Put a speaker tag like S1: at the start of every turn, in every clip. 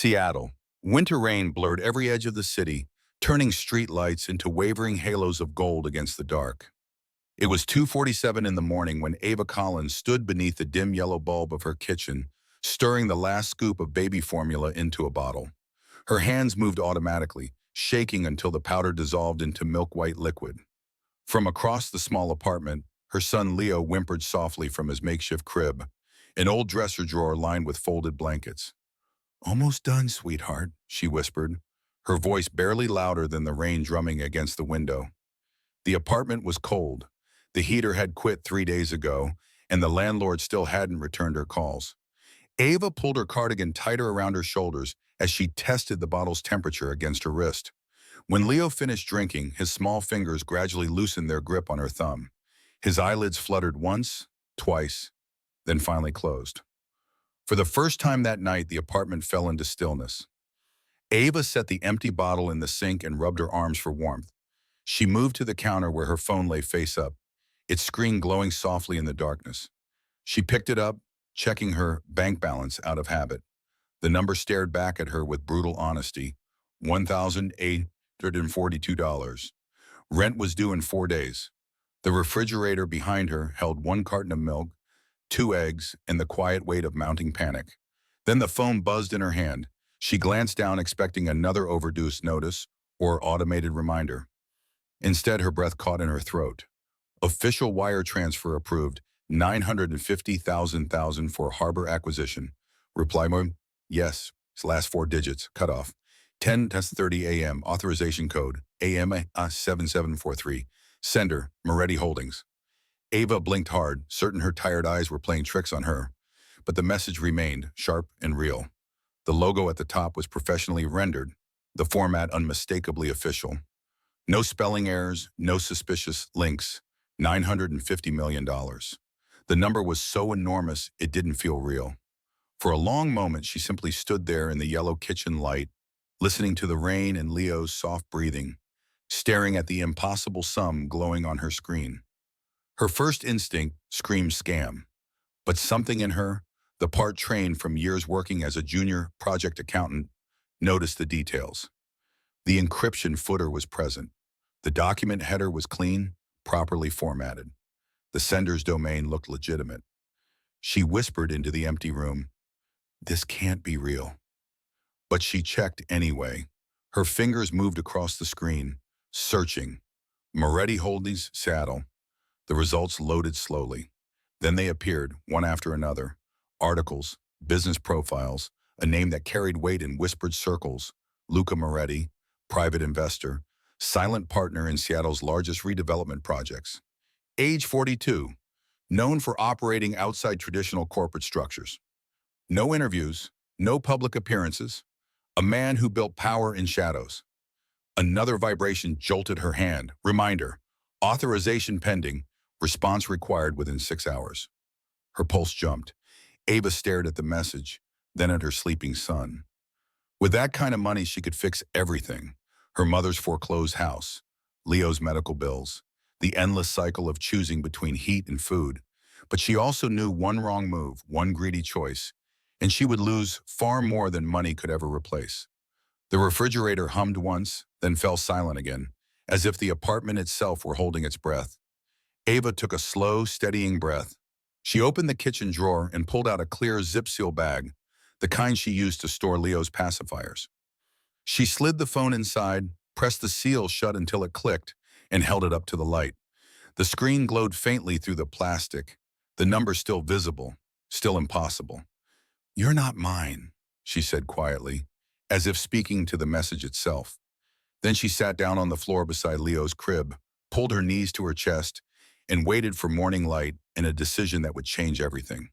S1: Seattle. Winter rain blurred every edge of the city, turning street lights into wavering halos of gold against the dark. It was 2:47 in the morning when Ava Collins stood beneath the dim yellow bulb of her kitchen, stirring the last scoop of baby formula into a bottle. Her hands moved automatically, shaking until the powder dissolved into milk-white liquid. From across the small apartment, her son Leo whimpered softly from his makeshift crib, an old dresser drawer lined with folded blankets. "Almost done, sweetheart," she whispered, her voice barely louder than the rain drumming against the window. The apartment was cold. The heater had quit 3 days ago, and the landlord still hadn't returned her calls. Ava pulled her cardigan tighter around her shoulders as she tested the bottle's temperature against her wrist. When Leo finished drinking, his small fingers gradually loosened their grip on her thumb. His eyelids fluttered once, twice, then finally closed. For the first time that night, the apartment fell into stillness. Ava set the empty bottle in the sink and rubbed her arms for warmth. She moved to the counter where her phone lay face up, its screen glowing softly in the darkness. She picked it up, checking her bank balance out of habit. The number stared back at her with brutal honesty: $1,842. Rent was due in 4 days. The refrigerator behind her held 1 carton of milk, 2 eggs, and the quiet weight of mounting panic. Then the phone buzzed in her hand. She glanced down, expecting another overdue notice or automated reminder. Instead, her breath caught in her throat. Official wire transfer approved, 950,000 for harbor acquisition. Reply mode: yes. Last 4 digits, cutoff. 10:30 a.m. Authorization code, AM7743. Sender, Moretti Holdings. Ava blinked hard, certain her tired eyes were playing tricks on her. But the message remained, sharp and real. The logo at the top was professionally rendered, the format unmistakably official. No spelling errors, no suspicious links. $950 million. The number was so enormous it didn't feel real. For a long moment, she simply stood there in the yellow kitchen light, listening to the rain and Leo's soft breathing, staring at the impossible sum glowing on her screen. Her first instinct screamed scam, but something in her, the part trained from years working as a junior project accountant, noticed the details. The encryption footer was present. The document header was clean, properly formatted. The sender's domain looked legitimate. She whispered into the empty room, "This can't be real." But she checked anyway. Her fingers moved across the screen, searching. Moretti Holdings, Seattle. The results loaded slowly. Then they appeared, one after another. Articles, business profiles, a name that carried weight in whispered circles: Luca Moretti, private investor, silent partner in Seattle's largest redevelopment projects. Age 42, known for operating outside traditional corporate structures. No interviews, no public appearances. A man who built power in shadows. Another vibration jolted her hand. Reminder: authorization pending, response required within 6 hours. Her pulse jumped. Ava stared at the message, then at her sleeping son. With that kind of money, she could fix everything. Her mother's foreclosed house, Leo's medical bills, the endless cycle of choosing between heat and food. But she also knew one wrong move, one greedy choice, and she would lose far more than money could ever replace. The refrigerator hummed once, then fell silent again, as if the apartment itself were holding its breath. Ava took a slow, steadying breath. She opened the kitchen drawer and pulled out a clear zip-seal bag, the kind she used to store Leo's pacifiers. She slid the phone inside, pressed the seal shut until it clicked, and held it up to the light. The screen glowed faintly through the plastic, the number still visible, still impossible. "You're not mine," she said quietly, as if speaking to the message itself. Then she sat down on the floor beside Leo's crib, pulled her knees to her chest, and waited for morning light and a decision that would change everything.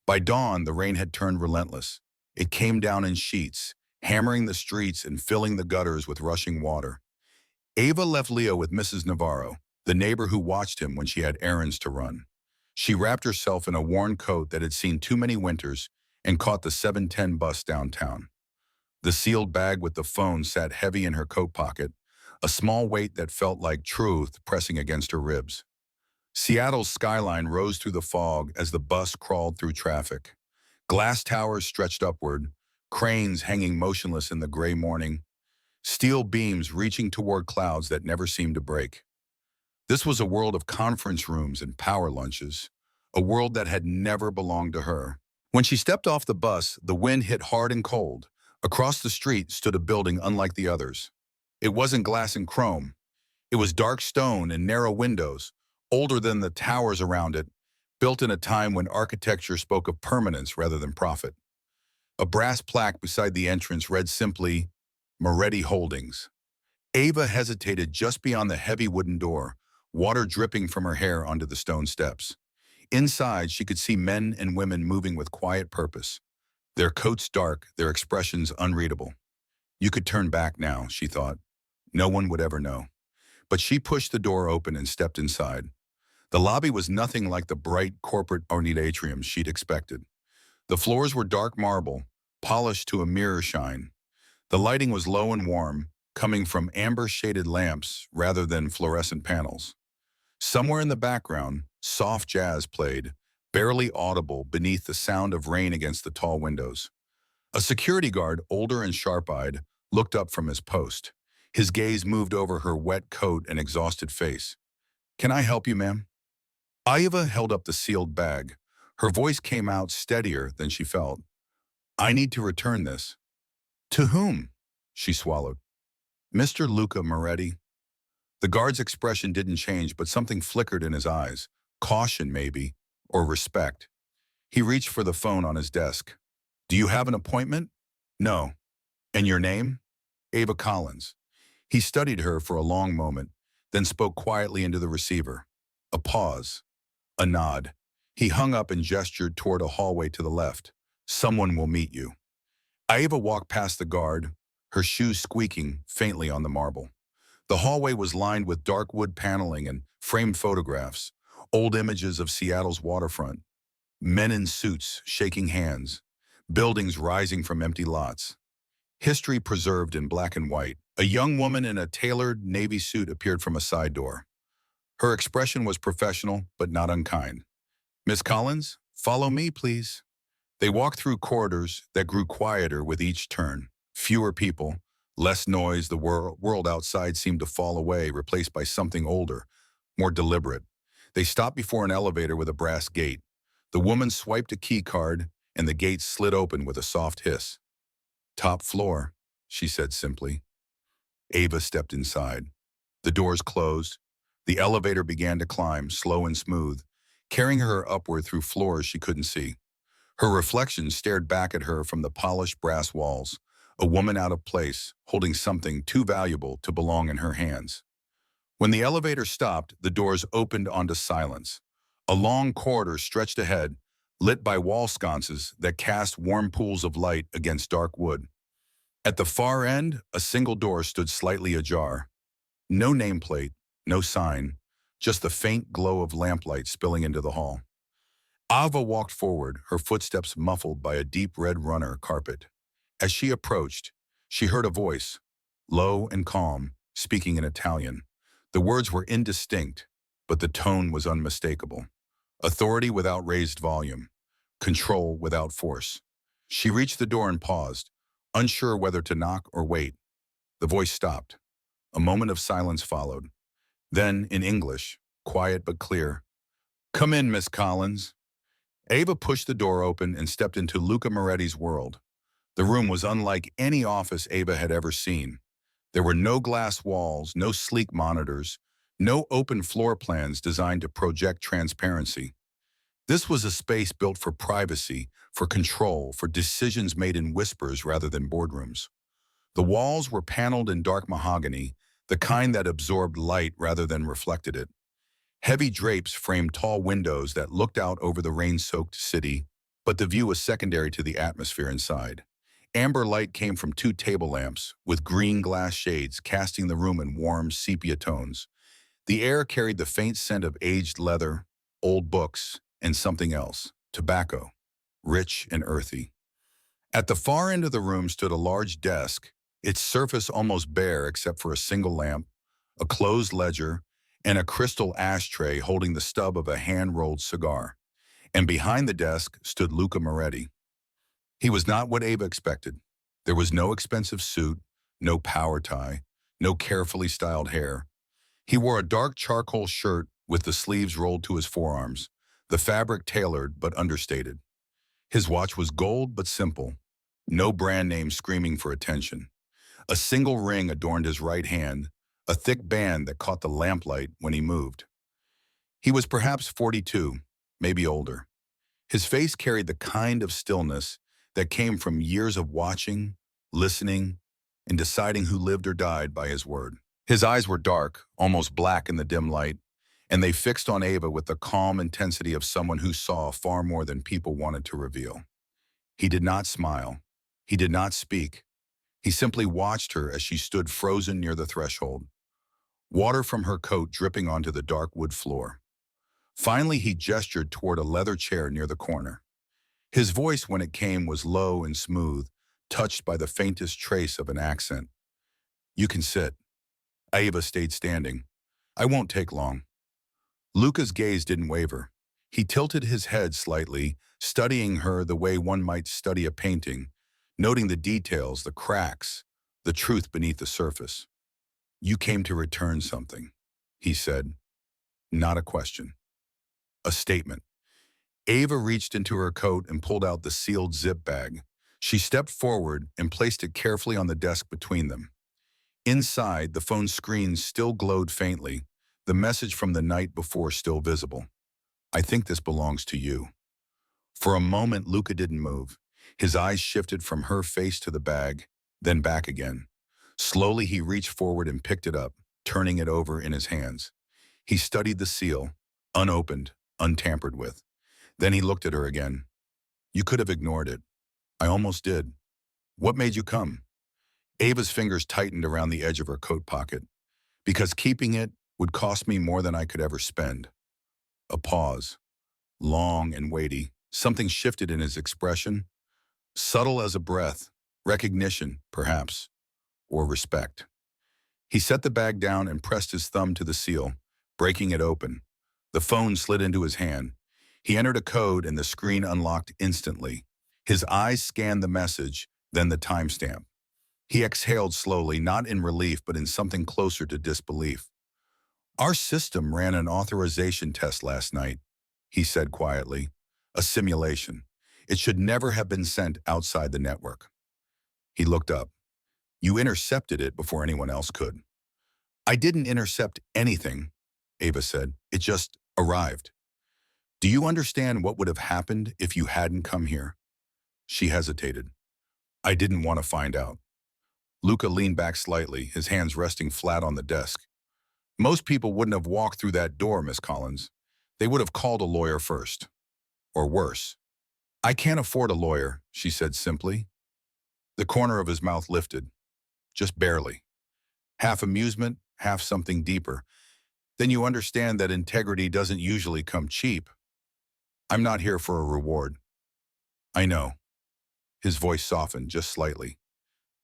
S1: By dawn, the rain had turned relentless. It came down in sheets, hammering the streets and filling the gutters with rushing water. Ava left Leo with Mrs. Navarro, the neighbor who watched him when she had errands to run. She wrapped herself in a worn coat that had seen too many winters and caught the 7:10 bus downtown. The sealed bag with the phone sat heavy in her coat pocket, a small weight that felt like truth pressing against her ribs. Seattle's skyline rose through the fog as the bus crawled through traffic. Glass towers stretched upward, cranes hanging motionless in the gray morning, steel beams reaching toward clouds that never seemed to break. This was a world of conference rooms and power lunches, a world that had never belonged to her. When she stepped off the bus, the wind hit hard and cold. Across the street stood a building unlike the others. It wasn't glass and chrome. It was dark stone and narrow windows, older than the towers around it, built in a time when architecture spoke of permanence rather than profit. A brass plaque beside the entrance read simply, Moretti Holdings. Ava hesitated just beyond the heavy wooden door, water dripping from her hair onto the stone steps. Inside, she could see men and women moving with quiet purpose, their coats dark, their expressions unreadable. You could turn back now, she thought. No one would ever know. But she pushed the door open and stepped inside. The lobby was nothing like the bright corporate ornate atriums she'd expected. The floors were dark marble, polished to a mirror shine. The lighting was low and warm, coming from amber-shaded lamps rather than fluorescent panels. Somewhere in the background, soft jazz played, barely audible beneath the sound of rain against the tall windows. A security guard, older and sharp-eyed, looked up from his post. His gaze moved over her wet coat and exhausted face. "Can I help you, ma'am?" Ava held up the sealed bag. Her voice came out steadier than she felt. "I need to return this." "To whom?" She swallowed. "Mr. Luca Moretti." The guard's expression didn't change, but something flickered in his eyes. Caution, maybe, or respect. He reached for the phone on his desk. "Do you have an appointment?" "No." "And your name?" "Ava Collins." He studied her for a long moment, then spoke quietly into the receiver. A pause. A nod. He hung up and gestured toward a hallway to the left. "Someone will meet you." Ava walked past the guard, her shoes squeaking faintly on the marble. The hallway was lined with dark wood paneling and framed photographs, old images of Seattle's waterfront, men in suits shaking hands, buildings rising from empty lots. History preserved in black and white. A young woman in a tailored navy suit appeared from a side door. Her expression was professional, but not unkind. "Miss Collins, follow me, please." They walked through corridors that grew quieter with each turn. Fewer people, less noise. The world outside seemed to fall away, replaced by something older, more deliberate. They stopped before an elevator with a brass gate. The woman swiped a key card, and the gate slid open with a soft hiss. "Top floor," she said simply. Ava stepped inside. The doors closed. The elevator began to climb, slow and smooth, carrying her upward through floors she couldn't see. Her reflection stared back at her from the polished brass walls, a woman out of place, holding something too valuable to belong in her hands. When the elevator stopped, the doors opened onto silence. A long corridor stretched ahead, lit by wall sconces that cast warm pools of light against dark wood. At the far end, a single door stood slightly ajar. No nameplate, no sign, just the faint glow of lamplight spilling into the hall. Ava walked forward, her footsteps muffled by a deep red runner carpet. As she approached, she heard a voice, low and calm, speaking in Italian. The words were indistinct, but the tone was unmistakable. Authority without raised volume, control without force. She reached the door and paused, unsure whether to knock or wait. The voice stopped. A moment of silence followed. Then, in English, quiet but clear, "Come in, Miss Collins." Ava pushed the door open and stepped into Luca Moretti's world. The room was unlike any office Ava had ever seen. There were no glass walls, no sleek monitors, no open floor plans designed to project transparency. This was a space built for privacy, for control, for decisions made in whispers rather than boardrooms. The walls were paneled in dark mahogany, the kind that absorbed light rather than reflected it. Heavy drapes framed tall windows that looked out over the rain-soaked city, but the view was secondary to the atmosphere inside. Amber light came from two table lamps, with green glass shades casting the room in warm sepia tones. The air carried the faint scent of aged leather, old books, and something else, tobacco, rich and earthy. At the far end of the room stood a large desk, its surface almost bare except for a single lamp, a closed ledger, and a crystal ashtray holding the stub of a hand-rolled cigar. And behind the desk stood Luca Moretti. He was not what Ava expected. There was no expensive suit, no power tie, no carefully styled hair. He wore a dark charcoal shirt with the sleeves rolled to his forearms, the fabric tailored but understated. His watch was gold but simple, no brand name screaming for attention. A single ring adorned his right hand, a thick band that caught the lamplight when he moved. He was perhaps 42, maybe older. His face carried the kind of stillness that came from years of watching, listening, and deciding who lived or died by his word. His eyes were dark, almost black in the dim light, and they fixed on Ava with the calm intensity of someone who saw far more than people wanted to reveal. He did not smile. He did not speak. He simply watched her as she stood frozen near the threshold, water from her coat dripping onto the dark wood floor. Finally, he gestured toward a leather chair near the corner. His voice, when it came, was low and smooth, touched by the faintest trace of an accent. "You can sit." Ava stayed standing. "I won't take long." Luca's gaze didn't waver. He tilted his head slightly, studying her the way one might study a painting, noting the details, the cracks, the truth beneath the surface. "You came to return something," he said. Not a question. A statement. Ava reached into her coat and pulled out the sealed zip bag. She stepped forward and placed it carefully on the desk between them. Inside, the phone screen still glowed faintly, the message from the night before still visible. "I think this belongs to you." For a moment, Luca didn't move. His eyes shifted from her face to the bag, then back again. Slowly, he reached forward and picked it up, turning it over in his hands. He studied the seal, unopened, untampered with. Then he looked at her again. "You could have ignored it." "I almost did." "What made you come?" Ava's fingers tightened around the edge of her coat pocket. "Because keeping it would cost me more than I could ever spend." A pause, long and weighty. Something shifted in his expression, subtle as a breath, recognition, perhaps, or respect. He set the bag down and pressed his thumb to the seal, breaking it open. The phone slid into his hand. He entered a code and the screen unlocked instantly. His eyes scanned the message, then the timestamp. He exhaled slowly, not in relief, but in something closer to disbelief. "Our system ran an authorization test last night," he said quietly. "A simulation. It should never have been sent outside the network." He looked up. "You intercepted it before anyone else could." "I didn't intercept anything," Ava said. "It just arrived." "Do you understand what would have happened if you hadn't come here?" She hesitated. "I didn't want to find out." Luca leaned back slightly, his hands resting flat on the desk. "Most people wouldn't have walked through that door, Miss Collins. They would have called a lawyer first. Or worse." "I can't afford a lawyer," she said simply. The corner of his mouth lifted, just barely. Half amusement, half something deeper. "Then you understand that integrity doesn't usually come cheap." "I'm not here for a reward." "I know." His voice softened just slightly.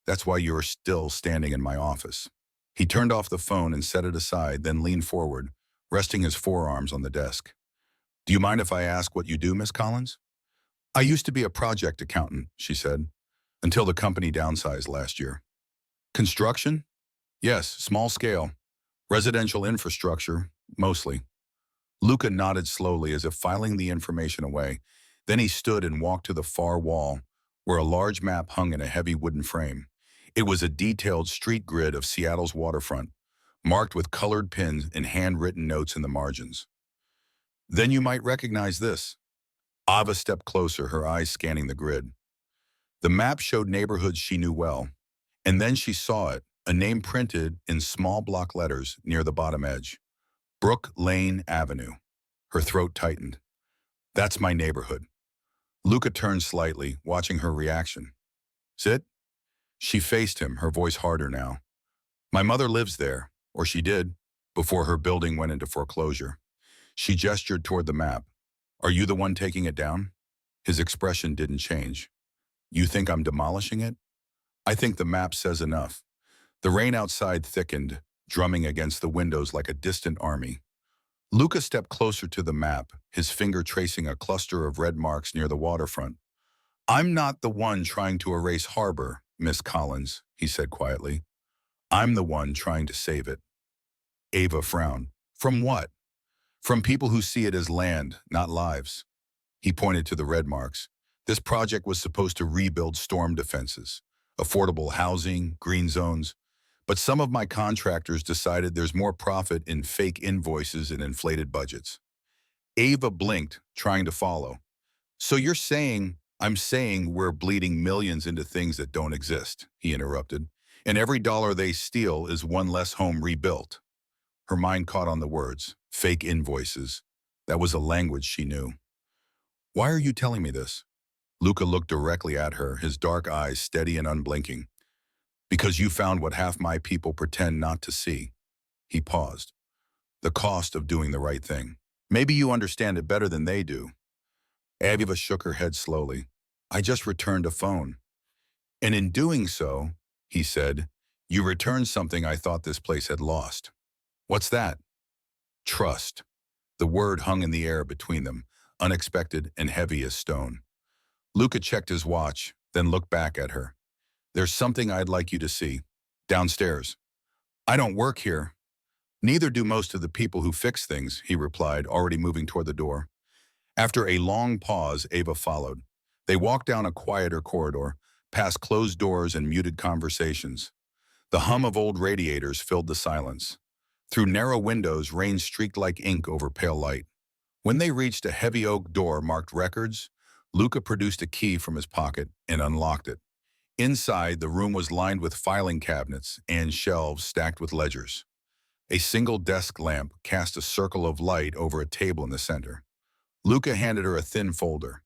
S1: "That's why you're still standing in my office." He turned off the phone and set it aside, then leaned forward, resting his forearms on the desk. "Do you mind if I ask what you do, Miss Collins?" "I used to be a project accountant," she said, "until the company downsized last year." "Construction?" "Yes, small scale. Residential infrastructure, mostly." Luca nodded slowly as if filing the information away. Then he stood and walked to the far wall, where a large map hung in a heavy wooden frame. It was a detailed street grid of Seattle's waterfront, marked with colored pins and handwritten notes in the margins. "Then you might recognize this." Ava stepped closer, her eyes scanning the grid. The map showed neighborhoods she knew well, and then she saw it, a name printed in small block letters near the bottom edge. Brook Lane Avenue. Her throat tightened. "That's my neighborhood." Luca turned slightly, watching her reaction. "Sit?" She faced him, her voice harder now. "My mother lives there, or she did, before her building went into foreclosure." She gestured toward the map. "Are you the one taking it down?" His expression didn't change. "You think I'm demolishing it?" "I think the map says enough." The rain outside thickened, drumming against the windows like a distant army. Luca stepped closer to the map, his finger tracing a cluster of red marks near the waterfront. "I'm not the one trying to erase harbor, Miss Collins, he said quietly. I'm the one trying to save it. Ava frowned. From what? From people who see it as land, not lives. He pointed to the red marks. This project was supposed to rebuild storm defenses, affordable housing, green zones. But some of my contractors decided there's more profit in fake invoices and inflated budgets. Ava blinked, trying to follow. So you're saying, I'm saying we're bleeding millions into things that don't exist, he interrupted. And every dollar they steal is one less home rebuilt. Her mind caught on the words, fake invoices. That was a language she knew. Why are you telling me this? Luca looked directly at her, his dark eyes steady and unblinking. Because you found what half my people pretend not to see. He paused. The cost of doing the right thing. Maybe you understand it better than they do. Aviva shook her head slowly. I just returned a phone. And in doing so, he said, you returned something I thought this place had lost. What's that? Trust. The word hung in the air between them, unexpected and heavy as stone. Luca checked his watch, then looked back at her. There's something I'd like you to see. Downstairs. I don't work here. Neither do most of the people who fix things, he replied, already moving toward the door. After a long pause, Ava followed. They walked down a quieter corridor, past closed doors and muted conversations. The hum of old radiators filled the silence. Through narrow windows, rain streaked like ink over pale light. When they reached a heavy oak door marked records, Luca produced a key from his pocket and unlocked it. Inside, the room was lined with filing cabinets and shelves stacked with ledgers. A single desk lamp cast a circle of light over a table in the center. Luca handed her a thin folder.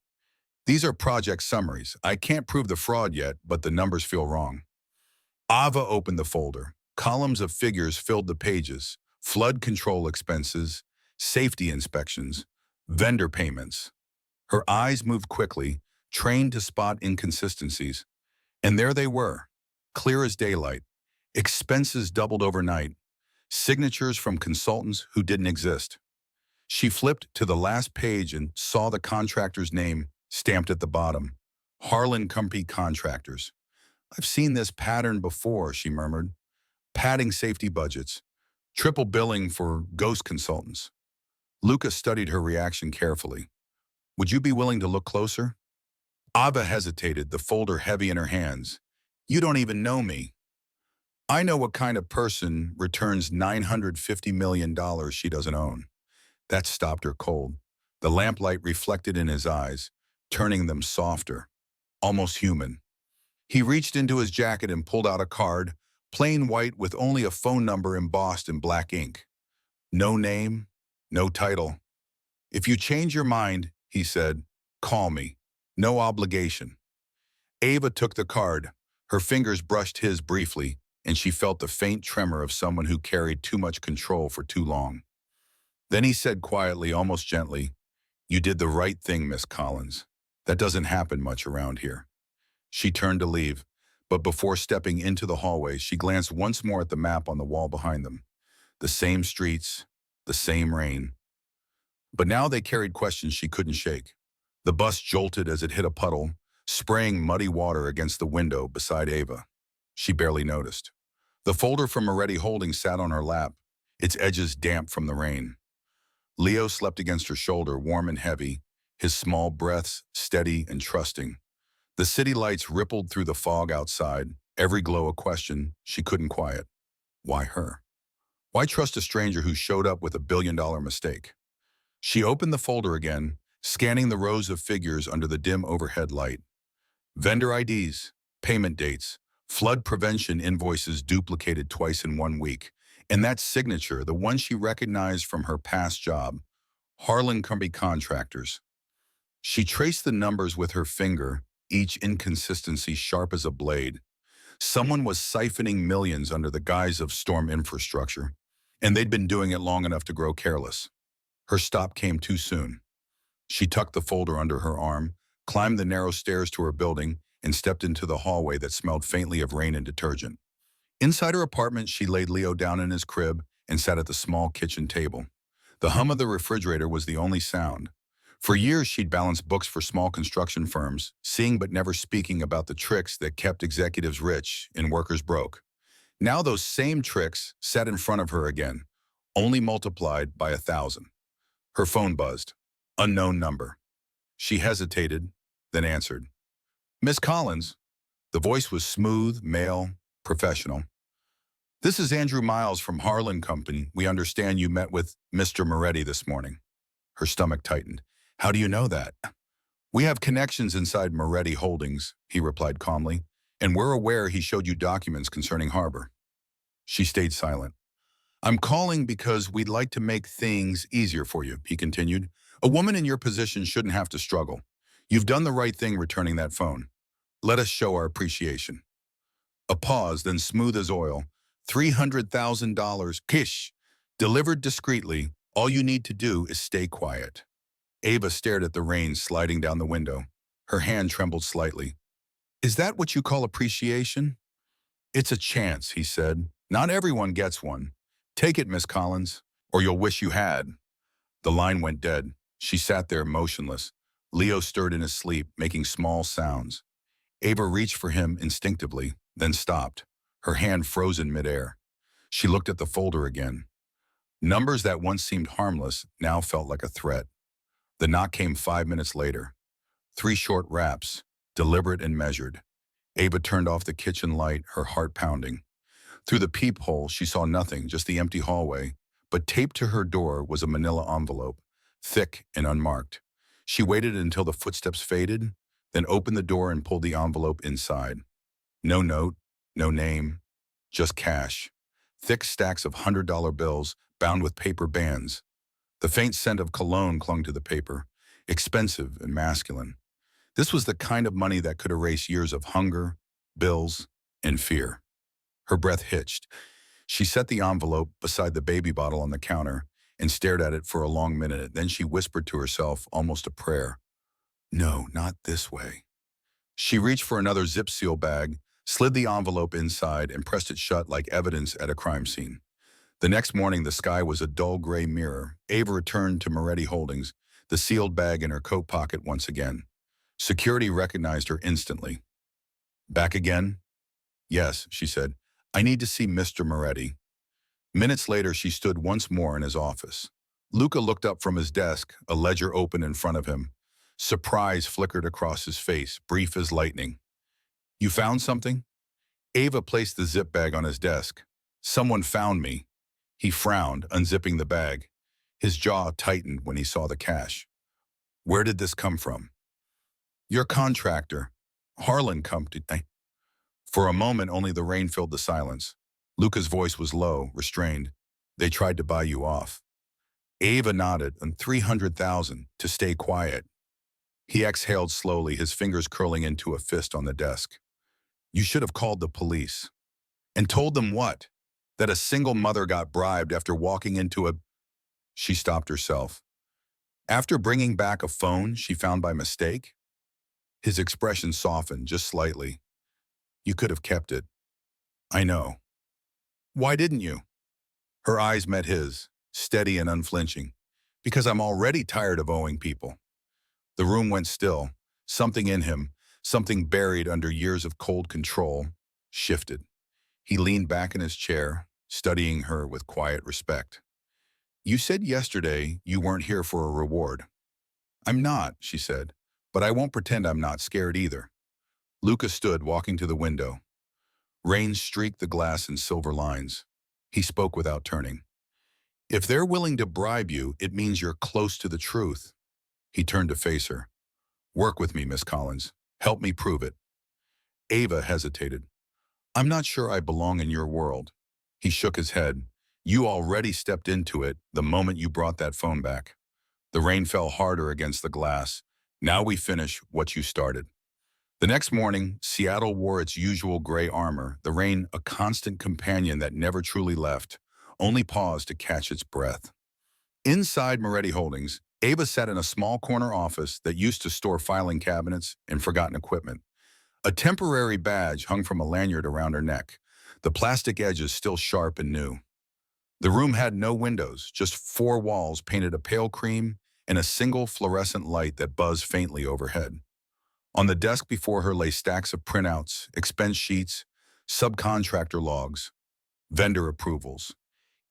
S1: These are project summaries. I can't prove the fraud yet, but the numbers feel wrong. Ava opened the folder. Columns of figures filled the pages. Flood control expenses, safety inspections, vendor payments. Her eyes moved quickly, trained to spot inconsistencies. And there they were, clear as daylight. Expenses doubled overnight. Signatures from consultants who didn't exist. She flipped to the last page and saw the contractor's name stamped at the bottom. Harlan Company Contractors. I've seen this pattern before, she murmured. Padding safety budgets. Triple billing for ghost consultants. Luca studied her reaction carefully. Would you be willing to look closer? Ava hesitated, the folder heavy in her hands. You don't even know me. I know what kind of person returns $950 million she doesn't own. That stopped her cold. The lamplight reflected in his eyes, turning them softer, almost human. He reached into his jacket and pulled out a card, plain white with only a phone number embossed in black ink. No name, no title. If you change your mind, he said, call me. No obligation. Ava took the card. Her fingers brushed his briefly, and she felt the faint tremor of someone who carried too much control for too long. Then he said quietly, almost gently, you did the right thing, Miss Collins. That doesn't happen much around here. She turned to leave, but before stepping into the hallway, she glanced once more at the map on the wall behind them. The same streets, the same rain. But now they carried questions she couldn't shake. The bus jolted as it hit a puddle, spraying muddy water against the window beside Ava. She barely noticed. The folder from Moretti Holdings sat on her lap, its edges damp from the rain. Leo slept against her shoulder, warm and heavy, his small breaths steady and trusting. The city lights rippled through the fog outside, every glow a question she couldn't quiet. Why her? Why trust a stranger who showed up with a billion-dollar mistake? She opened the folder again, scanning the rows of figures under the dim overhead light. Vendor IDs, payment dates, flood prevention invoices duplicated twice in 1 week, and that signature, the one she recognized from her past job, Harlan Company Contractors. She traced the numbers with her finger, each inconsistency sharp as a blade. Someone was siphoning millions under the guise of storm infrastructure, and they'd been doing it long enough to grow careless. Her stop came too soon. She tucked the folder under her arm, climbed the narrow stairs to her building, and stepped into the hallway that smelled faintly of rain and detergent. Inside her apartment, she laid Leo down in his crib and sat at the small kitchen table. The hum of the refrigerator was the only sound. For years, she'd balanced books for small construction firms, seeing but never speaking about the tricks that kept executives rich and workers broke. Now those same tricks sat in front of her again, only multiplied by 1,000. Her phone buzzed. Unknown number. She hesitated, then answered. Miss Collins. The voice was smooth, male, professional. This is Andrew Miles from Harlan Company. We understand you met with Mr. Moretti this morning. Her stomach tightened. How do you know that? We have connections inside Moretti Holdings, he replied calmly, and we're aware he showed you documents concerning Harbor. She stayed silent. I'm calling because we'd like to make things easier for you, he continued. A woman in your position shouldn't have to struggle. You've done the right thing returning that phone. Let us show our appreciation. A pause, then smooth as oil. $300,000, kish. Delivered discreetly, all you need to do is stay quiet. Ava stared at the rain sliding down the window. Her hand trembled slightly. Is that what you call appreciation? It's a chance, he said. Not everyone gets one. Take it, Miss Collins, or you'll wish you had. The line went dead. She sat there motionless. Leo stirred in his sleep, making small sounds. Ava reached for him instinctively, then stopped, her hand frozen midair. She looked at the folder again. Numbers that once seemed harmless now felt like a threat. The knock came 5 minutes later. 3 short raps, deliberate and measured. Ava turned off the kitchen light, her heart pounding. Through the peephole, she saw nothing, just the empty hallway, but taped to her door was a manila envelope, thick and unmarked. She waited until the footsteps faded, then opened the door and pulled the envelope inside. No note, no name, just cash. Thick stacks of $100 bills bound with paper bands. The faint scent of cologne clung to the paper, expensive and masculine. This was the kind of money that could erase years of hunger, bills, and fear. Her breath hitched. She set the envelope beside the baby bottle on the counter and stared at it for a long minute. Then she whispered to herself, almost a prayer. No, not this way. She reached for another zip seal bag, slid the envelope inside, and pressed it shut like evidence at a crime scene. The next morning, the sky was a dull gray mirror. Ava returned to Moretti Holdings, the sealed bag in her coat pocket once again. Security recognized her instantly. Back again? Yes, she said. I need to see Mr. Moretti. Minutes later, she stood once more in his office. Luca looked up from his desk, a ledger open in front of him. Surprise flickered across his face, brief as lightning. You found something? Ava placed the zip bag on his desk. Someone found me. He frowned, unzipping the bag. His jaw tightened when he saw the cash. Where did this come from? Your contractor. Harlan Company. For a moment, only the rain filled the silence. Luca's voice was low, restrained. They tried to buy you off. Ava nodded, and 300,000 to stay quiet. He exhaled slowly, his fingers curling into a fist on the desk. You should have called the police. And told them what? That a single mother got bribed after walking into a... She stopped herself. After bringing back a phone she found by mistake? His expression softened just slightly. You could have kept it. I know. Why didn't you? Her eyes met his, steady and unflinching. Because I'm already tired of owing people. The room went still. Something in him, something buried under years of cold control, shifted. He leaned back in his chair, studying her with quiet respect. You said yesterday you weren't here for a reward. I'm not, she said, but I won't pretend I'm not scared either. Luca stood, walking to the window. Rain streaked the glass in silver lines. He spoke without turning. If they're willing to bribe you, it means you're close to the truth. He turned to face her. Work with me, Miss Collins. Help me prove it. Ava hesitated. I'm not sure I belong in your world. He shook his head. You already stepped into it the moment you brought that phone back. The rain fell harder against the glass. Now we finish what you started. The next morning, Seattle wore its usual gray armor, the rain a constant companion that never truly left, only paused to catch its breath. Inside Moretti Holdings, Ava sat in a small corner office that used to store filing cabinets and forgotten equipment. A temporary badge hung from a lanyard around her neck, the plastic edges still sharp and new. The room had no windows, just 4 walls painted a pale cream and a single fluorescent light that buzzed faintly overhead. On the desk before her lay stacks of printouts, expense sheets, subcontractor logs, vendor approvals.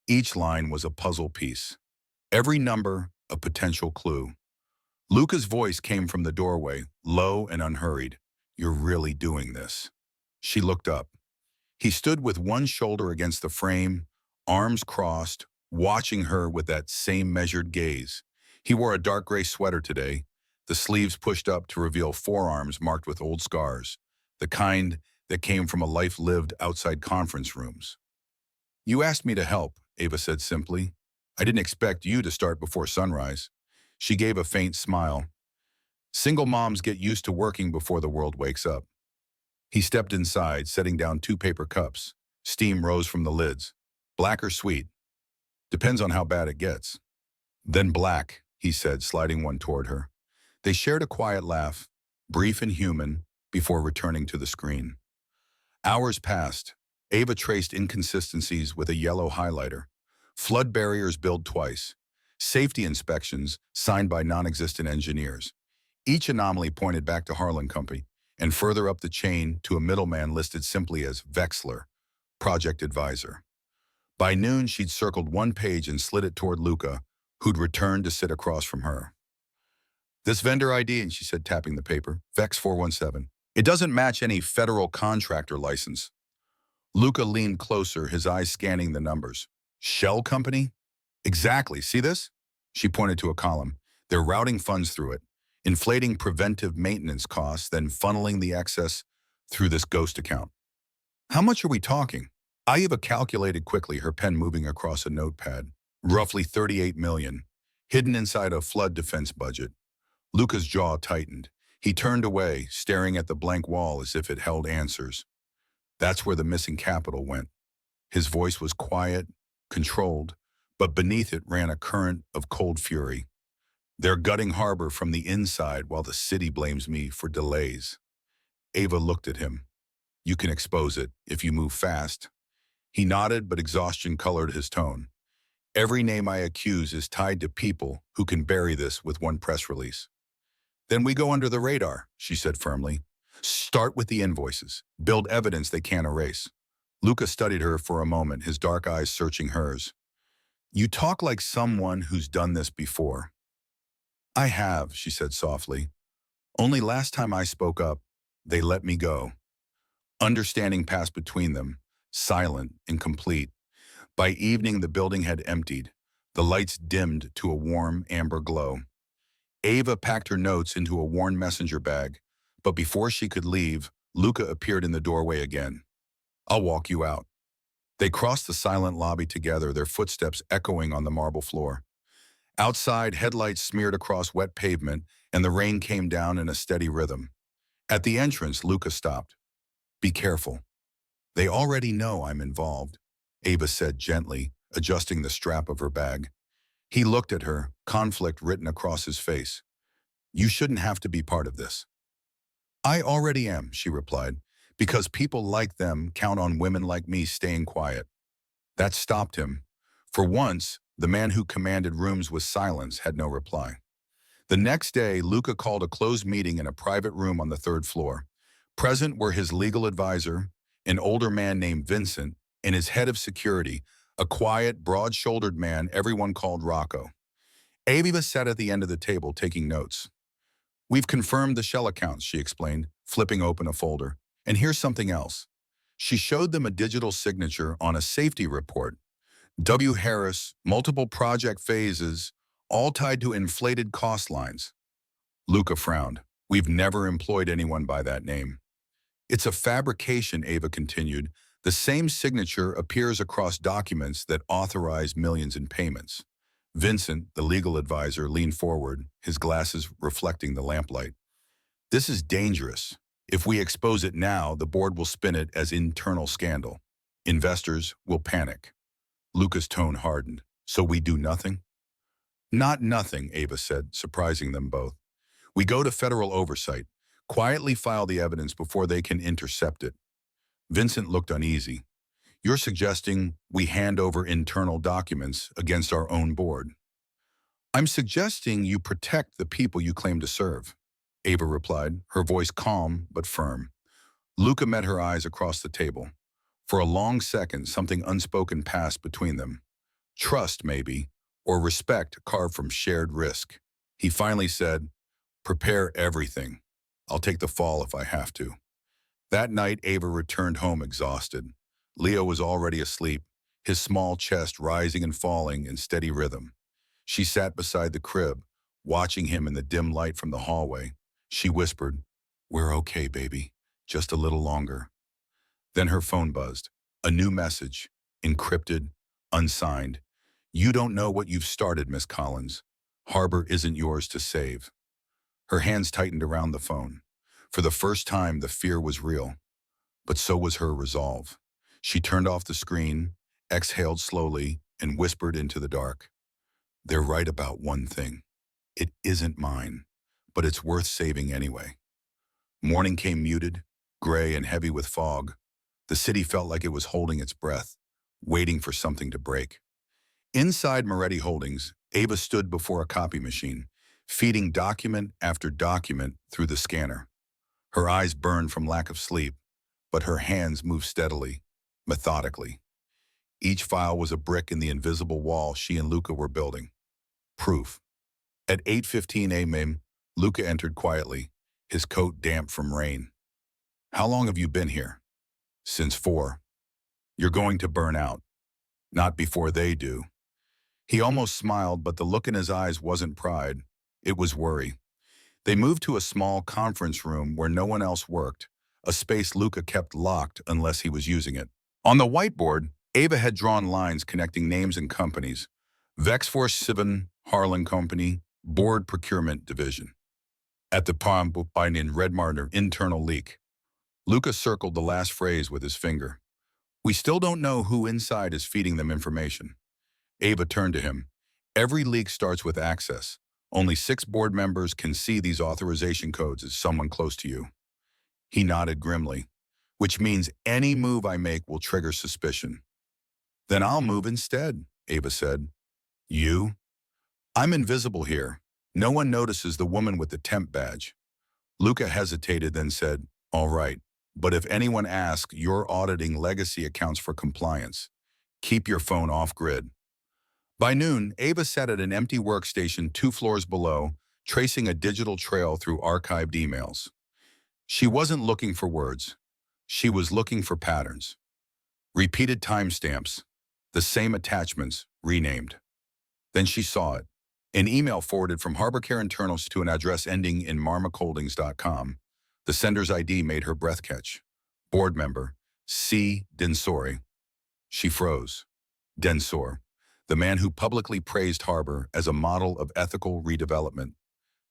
S1: Each line was a puzzle piece. Every number, a potential clue. Luca's voice came from the doorway, low and unhurried. "You're really doing this." She looked up. He stood with one shoulder against the frame, arms crossed, watching her with that same measured gaze. He wore a dark gray sweater today, the sleeves pushed up to reveal forearms marked with old scars, the kind that came from a life lived outside conference rooms. "You asked me to help," Ava said simply. "I didn't expect you to start before sunrise." She gave a faint smile. "Single moms get used to working before the world wakes up." He stepped inside, setting down 2 paper cups. Steam rose from the lids. "Black or sweet?" "Depends on how bad it gets." "Then black," he said, sliding one toward her. They shared a quiet laugh, brief and human, before returning to the screen. Hours passed. Ava traced inconsistencies with a yellow highlighter. Flood barriers built twice. Safety inspections signed by non-existent engineers. Each anomaly pointed back to Harlan Company, and further up the chain to a middleman listed simply as Vexler, project advisor. By noon, she'd circled one page and slid it toward Luca, who'd returned to sit across from her. "This vendor ID," and she said, tapping the paper, "Vex 417. It doesn't match any federal contractor license." Luca leaned closer, his eyes scanning the numbers. "Shell company?" "Exactly. See this?" She pointed to a column. "They're routing funds through it, inflating preventive maintenance costs, then funneling the excess through this ghost account." "How much are we talking?" Aiva calculated quickly, her pen moving across a notepad. "Roughly 38 million, hidden inside a flood defense budget." Luca's jaw tightened. He turned away, staring at the blank wall as if it held answers. "That's where the missing capital went." His voice was quiet, controlled, but beneath it ran a current of cold fury. "They're gutting harbor from the inside while the city blames me for delays." Ava looked at him. "You can expose it if you move fast." He nodded, but exhaustion colored his tone. "Every name I accuse is tied to people who can bury this with one press release." "Then we go under the radar," she said firmly. "Start with the invoices. Build evidence they can't erase." Luca studied her for a moment, his dark eyes searching hers. "You talk like someone who's done this before." "I have," she said softly. "Only last time I spoke up, they let me go." Understanding passed between them, silent, incomplete. By evening, the building had emptied. The lights dimmed to a warm, amber glow. Ava packed her notes into a worn messenger bag, but before she could leave, Luca appeared in the doorway again. "I'll walk you out." They crossed the silent lobby together, their footsteps echoing on the marble floor. Outside, headlights smeared across wet pavement, and the rain came down in a steady rhythm. At the entrance, Luca stopped. "Be careful. They already know I'm involved," Ava said gently, adjusting the strap of her bag. He looked at her, conflict written across his face. "You shouldn't have to be part of this." "I already am," she replied, "because people like them count on women like me staying quiet." That stopped him. For once, the man who commanded rooms with silence had no reply. The next day, Luca called a closed meeting in a private room on the 3rd floor. Present were his legal advisor, an older man named Vincent, and his head of security, a quiet, broad-shouldered man everyone called Rocco. Aviva sat at the end of the table taking notes. "We've confirmed the shell accounts," she explained, flipping open a folder. "And here's something else." She showed them a digital signature on a safety report. W. Harris, multiple project phases, all tied to inflated cost lines. Luca frowned. "We've never employed anyone by that name." "It's a fabrication," Ava continued. "The same signature appears across documents that authorize millions in payments." Vincent, the legal advisor, leaned forward, his glasses reflecting the lamplight. "This is dangerous. If we expose it now, the board will spin it as internal scandal. Investors will panic." Luca's tone hardened. "So we do nothing?" "Not nothing," Ava said, surprising them both. "We go to federal oversight, quietly file the evidence before they can intercept it." Vincent looked uneasy. "You're suggesting we hand over internal documents against our own board?" I'm suggesting you protect the people you claim to serve, Ava replied, her voice calm but firm. Luca met her eyes across the table. For a long second, something unspoken passed between them. Trust, maybe, or respect carved from shared risk. He finally said, prepare everything. I'll take the fall if I have to. That night, Ava returned home exhausted. Leo was already asleep, his small chest rising and falling in steady rhythm. She sat beside the crib, watching him in the dim light from the hallway. She whispered, we're okay, baby. Just a little longer. Then her phone buzzed. A new message, encrypted, unsigned. You don't know what you've started, Miss Collins. Harbor isn't yours to save. Her hands tightened around the phone. For the first time, the fear was real, but so was her resolve. She turned off the screen, exhaled slowly, and whispered into the dark. They're right about one thing. It isn't mine, but it's worth saving anyway. Morning came muted, gray and heavy with fog. The city felt like it was holding its breath, waiting for something to break. Inside Moretti Holdings, Ava stood before a copy machine, feeding document after document through the scanner. Her eyes burned from lack of sleep, but her hands moved steadily, methodically. Each file was a brick in the invisible wall she and Luca were building. Proof. At 8:15 a.m., Luca entered quietly, his coat damp from rain. How long have you been here? Since 4. You're going to burn out. Not before they do. He almost smiled, but the look in his eyes wasn't pride. It was worry. They moved to a small conference room where no one else worked, a space Luca kept locked unless he was using it. On the whiteboard, Ava had drawn lines connecting names and companies. Vexforce 7, Harlan Company, Board Procurement Division. At the palm, by an red marker, internal leak. Luca circled the last phrase with his finger. We still don't know who inside is feeding them information. Ava turned to him. Every leak starts with access. Only 6 board members can see these authorization codes as someone close to you. He nodded grimly, which means any move I make will trigger suspicion. Then I'll move instead, Ava said. You? I'm invisible here. No one notices the woman with the temp badge. Luca hesitated, then said, all right, but if anyone asks, you're auditing legacy accounts for compliance. Keep your phone off grid. By noon, Ava sat at an empty workstation 2 floors below, tracing a digital trail through archived emails. She wasn't looking for words. She was looking for patterns. Repeated timestamps, the same attachments, renamed. Then she saw it. An email forwarded from HarborCare internals to an address ending in marmacholdings.com. The sender's ID made her breath catch. Board member, C. Densori. She froze. Densor, the man who publicly praised Harbor as a model of ethical redevelopment.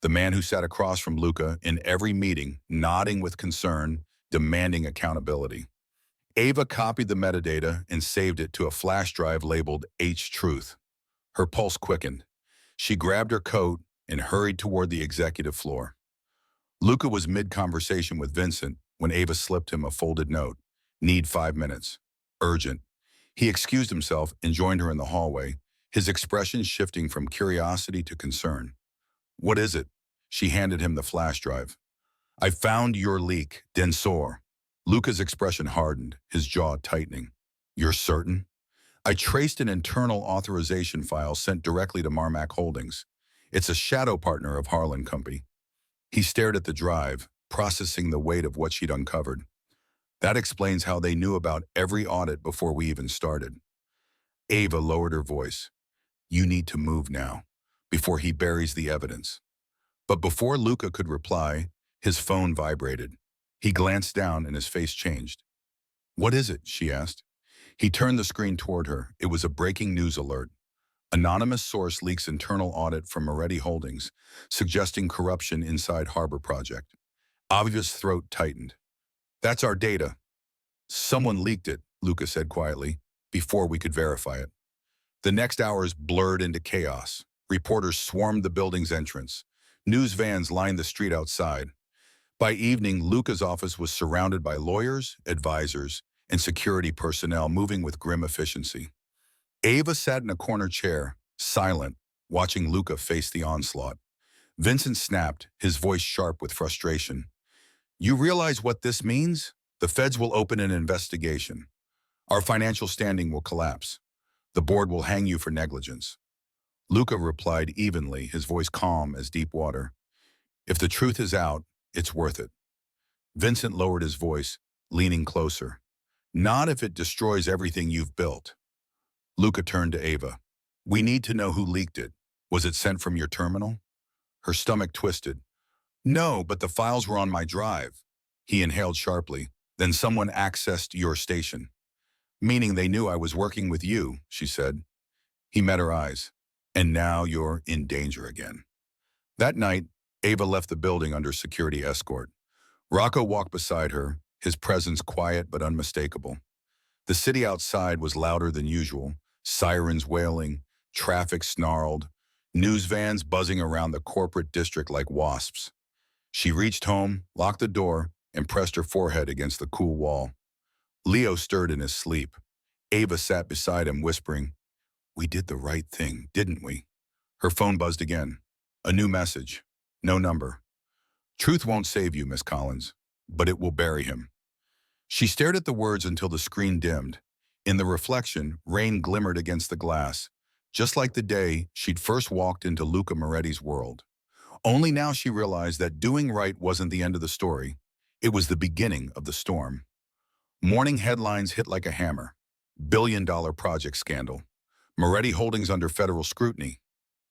S1: The man who sat across from Luca in every meeting, nodding with concern, demanding accountability. Ava copied the metadata and saved it to a flash drive labeled H-Truth. Her pulse quickened. She grabbed her coat and hurried toward the executive floor. Luca was mid-conversation with Vincent when Ava slipped him a folded note. Need 5 minutes. Urgent. He excused himself and joined her in the hallway, his expression shifting from curiosity to concern. What is it? She handed him the flash drive. I found your leak, Densor. Luca's expression hardened, his jaw tightening. You're certain? I traced an internal authorization file sent directly to Marmac Holdings. It's a shadow partner of Harlan Company. He stared at the drive, processing the weight of what she'd uncovered. That explains how they knew about every audit before we even started. Ava lowered her voice. You need to move now, before he buries the evidence. But before Luca could reply, his phone vibrated. He glanced down and his face changed. What is it? She asked. He turned the screen toward her. It was a breaking news alert. Anonymous source leaks internal audit from Moretti Holdings, suggesting corruption inside Harbor Project. Aviva's throat tightened. That's our data. Someone leaked it, Luca said quietly, before we could verify it. The next hours blurred into chaos. Reporters swarmed the building's entrance. News vans lined the street outside. By evening, Luca's office was surrounded by lawyers, advisors, and security personnel moving with grim efficiency. Ava sat in a corner chair, silent, watching Luca face the onslaught. Vincent snapped, his voice sharp with frustration. You realize what this means? The feds will open an investigation. Our financial standing will collapse. The board will hang you for negligence. Luca replied evenly, his voice calm as deep water. If the truth is out, it's worth it. Vincent lowered his voice, leaning closer. Not if it destroys everything you've built. Luca turned to Ava. We need to know who leaked it. Was it sent from your terminal? Her stomach twisted. No, but the files were on my drive. He inhaled sharply. Then someone accessed your station. Meaning they knew I was working with you, she said. He met her eyes. And now you're in danger again. That night, Ava left the building under security escort. Rocco walked beside her, his presence quiet but unmistakable. The city outside was louder than usual, sirens wailing, traffic snarled, news vans buzzing around the corporate district like wasps. She reached home, locked the door, and pressed her forehead against the cool wall. Leo stirred in his sleep. Ava sat beside him, whispering, We did the right thing, didn't we? Her phone buzzed again. A new message. No number. Truth won't save you, Miss Collins, but it will bury him. She stared at the words until the screen dimmed. In the reflection, rain glimmered against the glass, just like the day she'd first walked into Luca Moretti's world. Only now she realized that doing right wasn't the end of the story. It was the beginning of the storm. Morning headlines hit like a hammer. Billion-dollar project scandal. Moretti Holdings under federal scrutiny.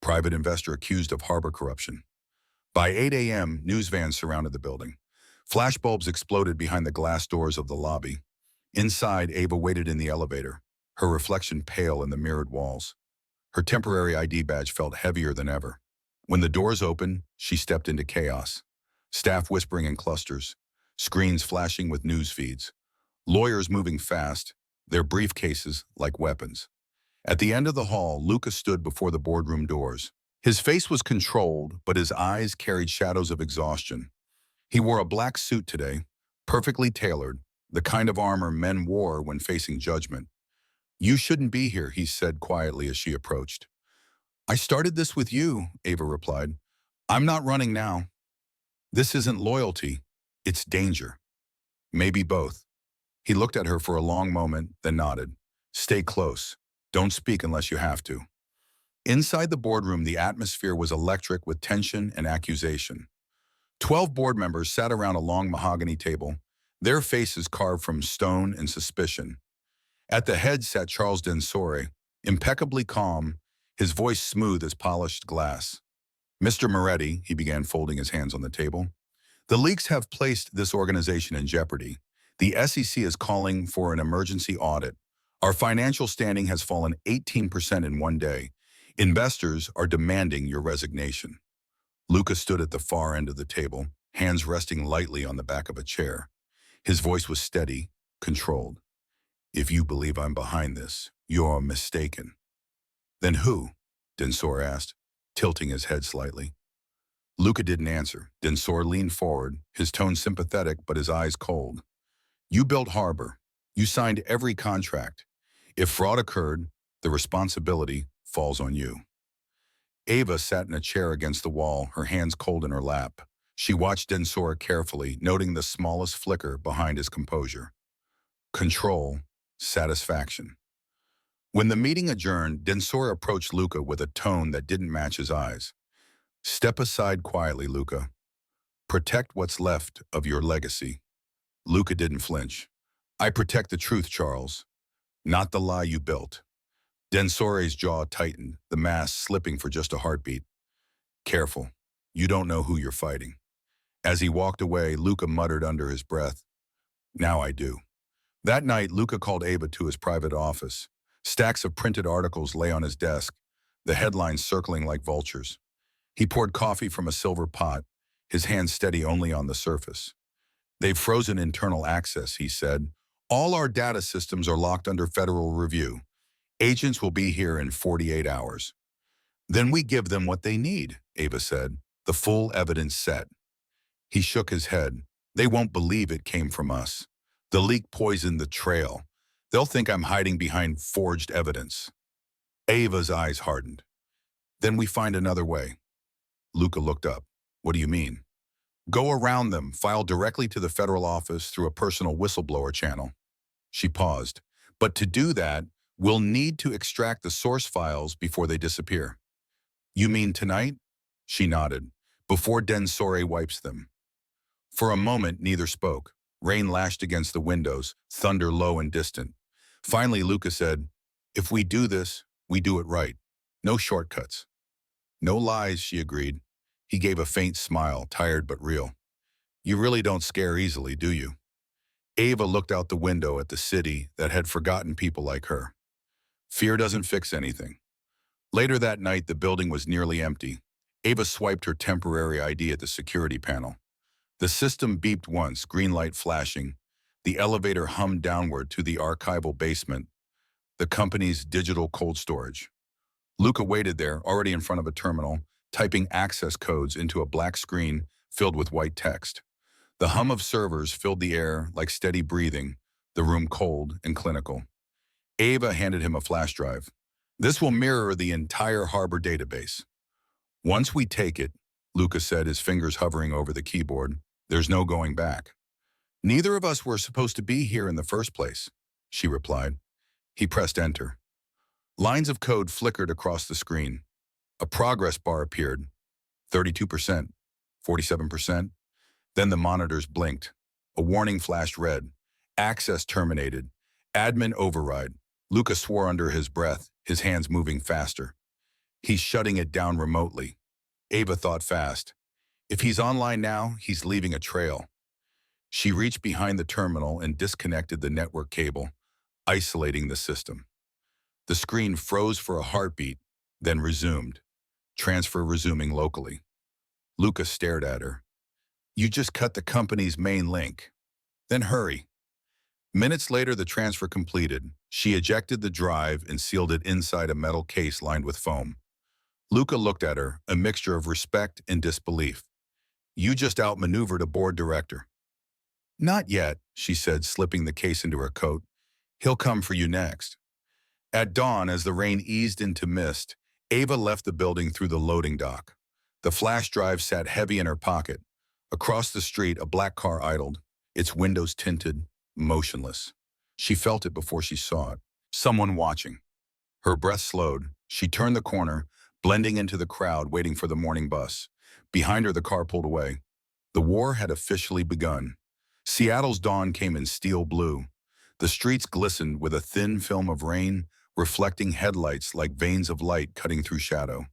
S1: Private investor accused of harbor corruption. By 8 a.m., news vans surrounded the building. Flashbulbs exploded behind the glass doors of the lobby. Inside, Ava waited in the elevator, her reflection pale in the mirrored walls. Her temporary ID badge felt heavier than ever. When the doors opened, she stepped into chaos. Staff whispering in clusters, screens flashing with news feeds, lawyers moving fast, their briefcases like weapons. At the end of the hall, Lucas stood before the boardroom doors. His face was controlled, but his eyes carried shadows of exhaustion. He wore a black suit today, perfectly tailored, the kind of armor men wore when facing judgment. You shouldn't be here, he said quietly as she approached. I started this with you, Ava replied. I'm not running now. This isn't loyalty, it's danger. Maybe both. He looked at her for a long moment, then nodded. Stay close. Don't speak unless you have to. Inside the boardroom, the atmosphere was electric with tension and accusation. 12 board members sat around a long mahogany table, their faces carved from stone and suspicion. At the head sat Charles Densore, impeccably calm, his voice smooth as polished glass. Mr. Moretti, he began, folding his hands on the table, the leaks have placed this organization in jeopardy. The SEC is calling for an emergency audit. Our financial standing has fallen 18% in one day. Investors are demanding your resignation. Lucas stood at the far end of the table, hands resting lightly on the back of a chair. His voice was steady, controlled. If you believe I'm behind this, you're mistaken. Then who? Densore asked, tilting his head slightly. Luca didn't answer. Densore leaned forward, his tone sympathetic but his eyes cold. You built Harbor. You signed every contract. If fraud occurred, the responsibility falls on you. Ava sat in a chair against the wall, her hands cold in her lap. She watched Densore carefully, noting the smallest flicker behind his composure. Control, satisfaction. When the meeting adjourned, Densore approached Luca with a tone that didn't match his eyes. Step aside quietly, Luca. Protect what's left of your legacy. Luca didn't flinch. I protect the truth, Charles, not the lie you built. Densore's jaw tightened, the mask slipping for just a heartbeat. Careful, you don't know who you're fighting. As he walked away, Luca muttered under his breath, Now I do. That night, Luca called Ava to his private office. Stacks of printed articles lay on his desk, the headlines circling like vultures. He poured coffee from a silver pot, his hands steady only on the surface. They've frozen internal access, he said. All our data systems are locked under federal review. Agents will be here in 48 hours. Then we give them what they need, Ava said, the full evidence set. He shook his head. They won't believe it came from us. The leak poisoned the trail. They'll think I'm hiding behind forged evidence. Ava's eyes hardened. Then we find another way. Luca looked up. What do you mean? Go around them, file directly to the federal office through a personal whistleblower channel. She paused. But to do that, we'll need to extract the source files before they disappear. You mean tonight? She nodded. Before Densore wipes them. For a moment, neither spoke. Rain lashed against the windows, thunder low and distant. Finally, Luca said, if we do this, we do it right. No shortcuts. No lies, she agreed. He gave a faint smile, tired but real. You really don't scare easily, do you? Ava looked out the window at the city that had forgotten people like her. Fear doesn't fix anything. Later that night, the building was nearly empty. Ava swiped her temporary ID at the security panel. The system beeped once, green light flashing. The elevator hummed downward to the archival basement, the company's digital cold storage. Luca waited there, already in front of a terminal, typing access codes into a black screen filled with white text. The hum of servers filled the air like steady breathing, the room cold and clinical. Ava handed him a flash drive. This will mirror the entire harbor database. Once we take it, Luca said, his fingers hovering over the keyboard, there's no going back. Neither of us were supposed to be here in the first place, she replied. He pressed enter. Lines of code flickered across the screen. A progress bar appeared. 32%, 47%. Then the monitors blinked. A warning flashed red. Access terminated. Admin override. Luca swore under his breath, his hands moving faster. He's shutting it down remotely. Ava thought fast. If he's online now, he's leaving a trail. She reached behind the terminal and disconnected the network cable, isolating the system. The screen froze for a heartbeat, then resumed. Transfer resuming locally. Luca stared at her. You just cut the company's main link. Then hurry. Minutes later, the transfer completed. She ejected the drive and sealed it inside a metal case lined with foam. Luca looked at her, a mixture of respect and disbelief. You just outmaneuvered a board director. Not yet, she said, slipping the case into her coat. He'll come for you next. At dawn, as the rain eased into mist, Ava left the building through the loading dock. The flash drive sat heavy in her pocket. Across the street, a black car idled, its windows tinted, motionless. She felt it before she saw it. Someone watching. Her breath slowed. She turned the corner, blending into the crowd waiting for the morning bus. Behind her, the car pulled away. The war had officially begun. Seattle's dawn came in steel blue. The streets glistened with a thin film of rain, reflecting headlights like veins of light cutting through shadow.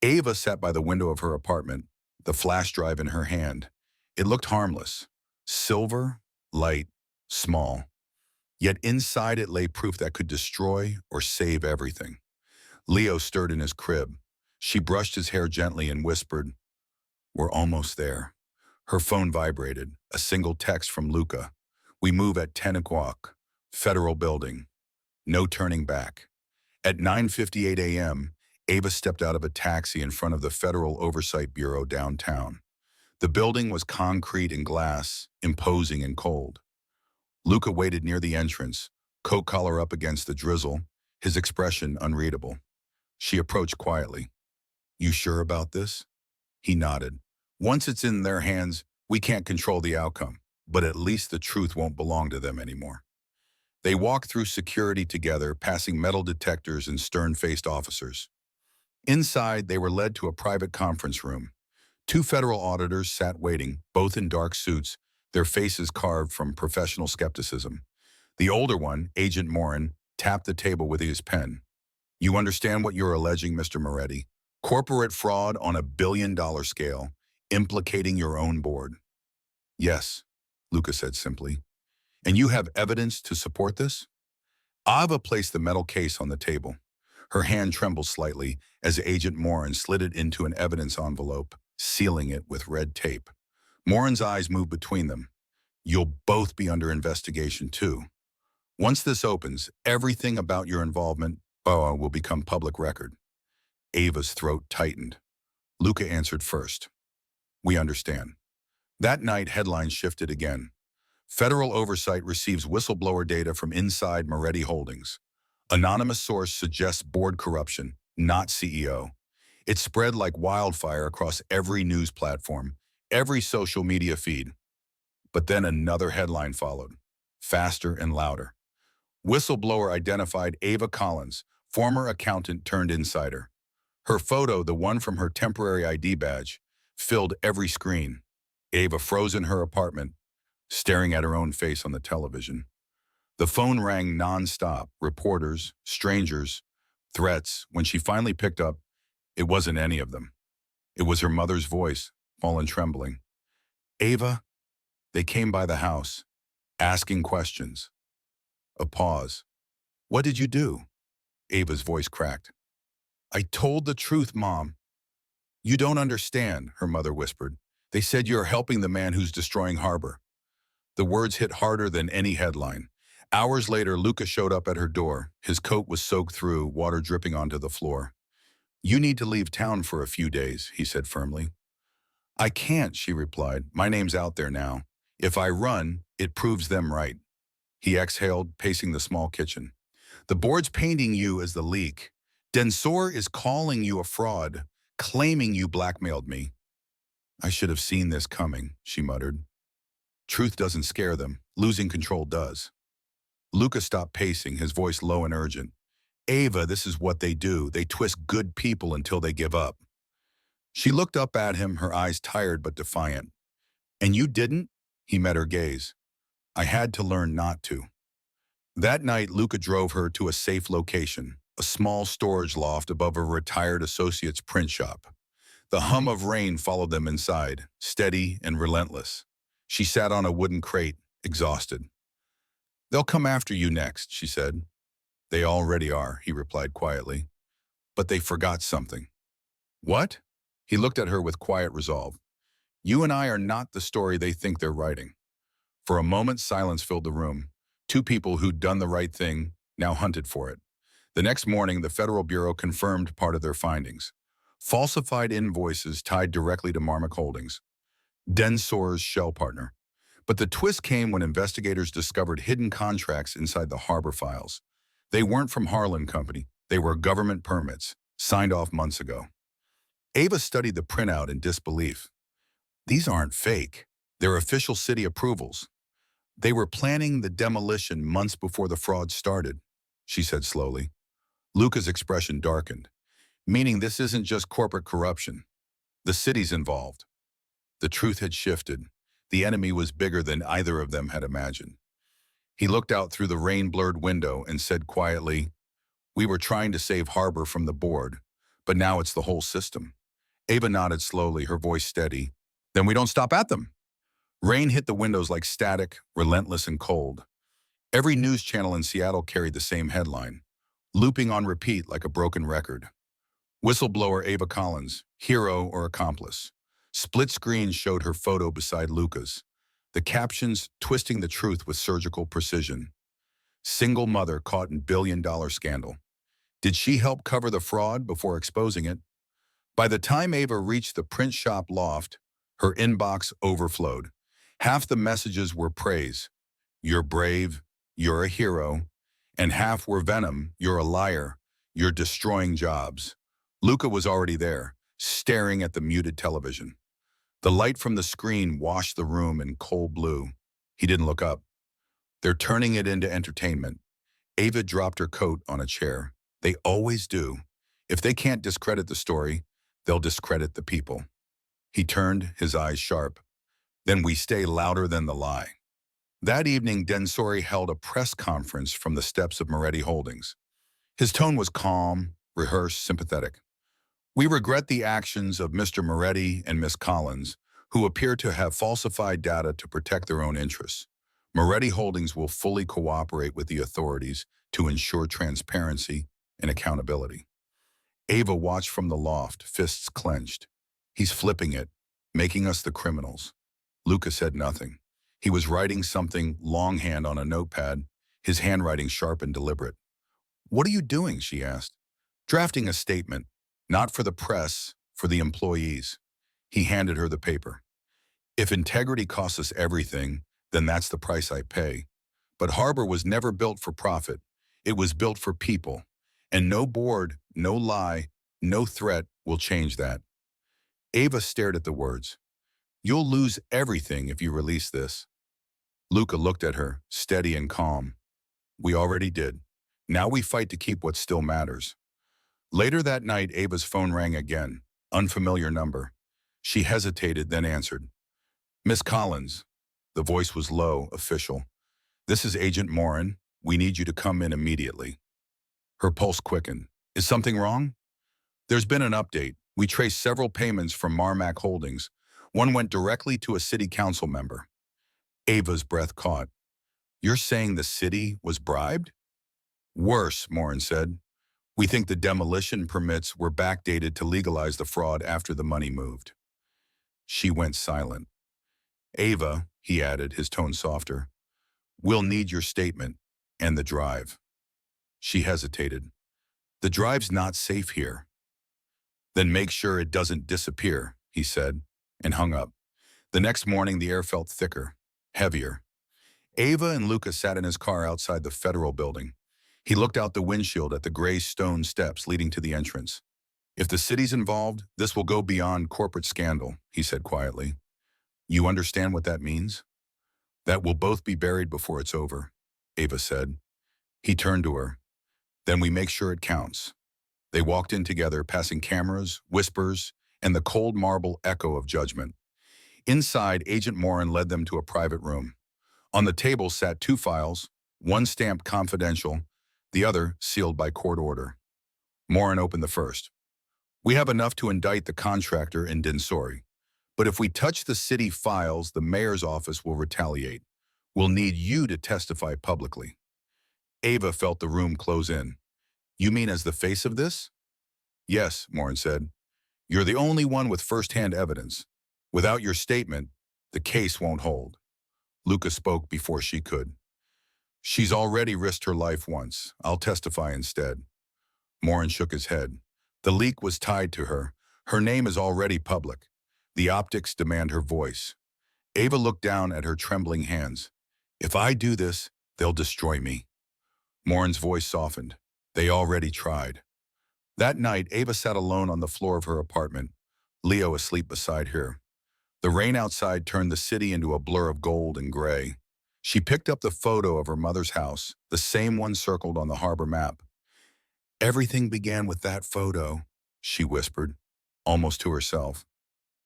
S1: Ava sat by the window of her apartment, the flash drive in her hand. It looked harmless. Silver, light, small. Yet inside it lay proof that could destroy or save everything. Leo stirred in his crib. She brushed his hair gently and whispered, We're almost there. Her phone vibrated, a single text from Luca. We move at 10 o'clock. Federal building. No turning back. At 9:58 a.m., Ava stepped out of a taxi in front of the Federal Oversight Bureau downtown. The building was concrete and glass, imposing and cold. Luca waited near the entrance, coat collar up against the drizzle, his expression unreadable. She approached quietly. You sure about this? He nodded. Once it's in their hands, we can't control the outcome, but at least the truth won't belong to them anymore. They walked through security together, passing metal detectors and stern-faced officers. Inside, they were led to a private conference room. Two federal auditors sat waiting, both in dark suits, their faces carved from professional skepticism. The older one, Agent Morin, tapped the table with his pen. You understand what you're alleging, Mr. Moretti? Corporate fraud on a billion-dollar scale, implicating your own board. Yes, Luca said simply. And you have evidence to support this? Ava placed the metal case on the table. Her hand trembled slightly as Agent Morin slid it into an evidence envelope, sealing it with red tape. Morin's eyes moved between them. You'll both be under investigation too. Once this opens, everything about your involvement will become public record. Ava's throat tightened. Luca answered first. We understand. That night, headlines shifted again. Federal oversight receives whistleblower data from inside Moretti Holdings. Anonymous source suggests board corruption, not CEO. It spread like wildfire across every news platform, every social media feed. But then another headline followed, faster and louder. Whistleblower identified Ava Collins, former accountant turned insider. Her photo, the one from her temporary ID badge, filled every screen. Ava froze in her apartment, staring at her own face on the television. The phone rang nonstop, reporters, strangers, threats. When she finally picked up, it wasn't any of them. It was her mother's voice, fallen trembling. Ava, they came by the house, asking questions. A pause. What did you do? Ava's voice cracked. I told the truth, Mom. You don't understand, her mother whispered. They said you're helping the man who's destroying Harbor. The words hit harder than any headline. Hours later, Luca showed up at her door. His coat was soaked through, water dripping onto the floor. You need to leave town for a few days, he said firmly. I can't, she replied. My name's out there now. If I run, it proves them right. He exhaled, pacing the small kitchen. The board's painting you as the leak. Densor is calling you a fraud, claiming you blackmailed me. I should have seen this coming, she muttered. Truth doesn't scare them. Losing control does. Luca stopped pacing, his voice low and urgent. Ava, this is what they do. They twist good people until they give up. She looked up at him, her eyes tired but defiant. And you didn't? He met her gaze. I had to learn not to. That night, Luca drove her to a safe location, a small storage loft above a retired associate's print shop. The hum of rain followed them inside, steady and relentless. She sat on a wooden crate, exhausted. They'll come after you next, she said. They already are, he replied quietly. But they forgot something. What? He looked at her with quiet resolve. You and I are not the story they think they're writing. For a moment, silence filled the room. Two people who'd done the right thing now hunted for it. The next morning, the Federal Bureau confirmed part of their findings. Falsified invoices tied directly to Marmok Holdings, Densor's shell partner. But the twist came when investigators discovered hidden contracts inside the Harbor files. They weren't from Harlan Company. They were government permits, signed off months ago. Ava studied the printout in disbelief. These aren't fake. They're official city approvals. They were planning the demolition months before the fraud started, she said slowly. Luca's expression darkened, meaning this isn't just corporate corruption. The city's involved. The truth had shifted. The enemy was bigger than either of them had imagined. He looked out through the rain-blurred window and said quietly, We were trying to save Harbor from the board, but now it's the whole system. Ava nodded slowly, her voice steady. Then we don't stop at them. Rain hit the windows like static, relentless and cold. Every news channel in Seattle carried the same headline, looping on repeat like a broken record. Whistleblower Ava Collins, hero or accomplice. Split screens showed her photo beside Luca's. The captions twisting the truth with surgical precision. Single mother caught in billion-dollar scandal. Did she help cover the fraud before exposing it? By the time Ava reached the print shop loft, her inbox overflowed. Half the messages were praise. You're brave, you're a hero. And half were venom, you're a liar, you're destroying jobs. Luca was already there, staring at the muted television. The light from the screen washed the room in cold blue. He didn't look up. They're turning it into entertainment. Ava dropped her coat on a chair. They always do. If they can't discredit the story, they'll discredit the people. He turned, his eyes sharp. Then we stay louder than the lie. That evening, Densori held a press conference from the steps of Moretti Holdings. His tone was calm, rehearsed, sympathetic. We regret the actions of Mr. Moretti and Miss Collins, who appear to have falsified data to protect their own interests. Moretti Holdings will fully cooperate with the authorities to ensure transparency and accountability. Ava watched from the loft, fists clenched. He's flipping it, making us the criminals. Luca said nothing. He was writing something longhand on a notepad, his handwriting sharp and deliberate. What are you doing? She asked. Drafting a statement, not for the press, for the employees. He handed her the paper. If integrity costs us everything, then that's the price I pay. But Harbor was never built for profit. It was built for people. And no board, no lie, No threat will change that. Ava stared at the words. You'll lose everything if you release this. Luca looked at her, steady and calm. We already did. Now we fight to keep what still matters. Later that night, Ava's phone rang again. Unfamiliar number. She hesitated, then answered. Miss Collins. The voice was low, official. This is Agent Morin. We need you to come in immediately. Her pulse quickened. Is something wrong? There's been an update. We traced several payments from Marmac Holdings. One went directly to a city council member. Ava's breath caught. You're saying the city was bribed? Worse, Morin said. We think the demolition permits were backdated to legalize the fraud after the money moved. She went silent. Ava, he added, his tone softer, we'll need your statement and the drive. She hesitated. The drive's not safe here. Then make sure it doesn't disappear, he said, and hung up. The next morning, the air felt thicker, heavier. Ava and Luca sat in his car outside the federal building. He looked out the windshield at the gray stone steps leading to the entrance. If the city's involved, this will go beyond corporate scandal, he said quietly. You understand what that means? That we'll both be buried before it's over, Ava said. He turned to her. Then we make sure it counts. They walked in together, passing cameras, whispers, and the cold marble echo of judgment. Inside, Agent Morin led them to a private room. On the table sat two files, one stamped confidential, the other sealed by court order. Morin opened the first. We have enough to indict the contractor in Dinsori, but if we touch the city files, the mayor's office will retaliate. We'll need you to testify publicly. Ava felt the room close in. You mean as the face of this? Yes, Morin said. You're the only one with first-hand evidence. Without your statement, the case won't hold. Luca spoke before she could. She's already risked her life once. I'll testify instead. Morin shook his head. The leak was tied to her. Her name is already public. The optics demand her voice. Ava looked down at her trembling hands. If I do this, they'll destroy me. Morin's voice softened. They already tried. That night, Ava sat alone on the floor of her apartment, Leo asleep beside her. The rain outside turned the city into a blur of gold and gray. She picked up the photo of her mother's house, the same one circled on the harbor map. Everything began with that photo, she whispered, almost to herself.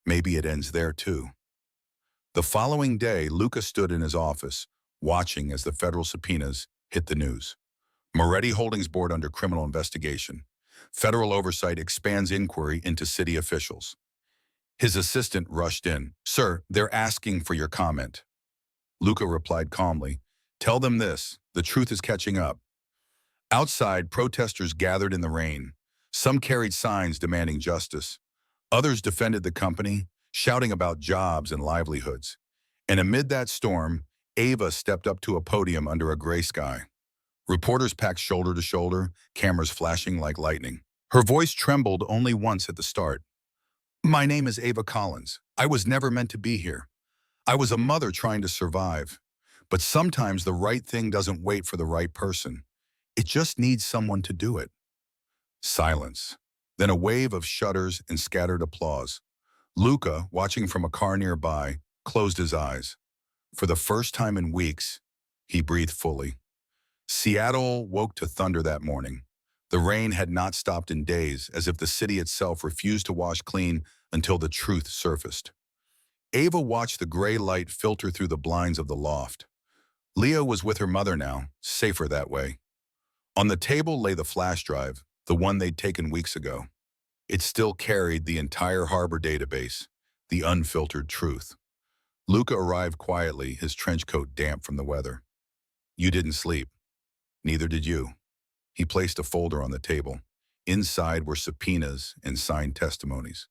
S1: Maybe it ends there too. The following day, Luca stood in his office, watching as the federal subpoenas hit the news. Moretti Holdings Board under criminal investigation. Federal oversight expands inquiry into city officials. His assistant rushed in. Sir, they're asking for your comment. Luca replied calmly. Tell them this. The truth is catching up. Outside, protesters gathered in the rain. Some carried signs demanding justice. Others defended the company, shouting about jobs and livelihoods. And amid that storm, Ava stepped up to a podium under a gray sky. Reporters packed shoulder to shoulder, cameras flashing like lightning. Her voice trembled only once at the start. My name is Ava Collins. I was never meant to be here. I was a mother trying to survive. But sometimes the right thing doesn't wait for the right person. It just needs someone to do it. Silence. Then a wave of shudders and scattered applause. Luca, watching from a car nearby, closed his eyes. For the first time in weeks, he breathed fully. Seattle woke to thunder that morning. The rain had not stopped in days, as if the city itself refused to wash clean until the truth surfaced. Ava watched the gray light filter through the blinds of the loft. Leo was with her mother now, safer that way. On the table lay the flash drive, the one they'd taken weeks ago. It still carried the entire harbor database, the unfiltered truth. Luca arrived quietly, his trench coat damp from the weather. You didn't sleep. Neither did you. He placed a folder on the table. Inside were subpoenas and signed testimonies.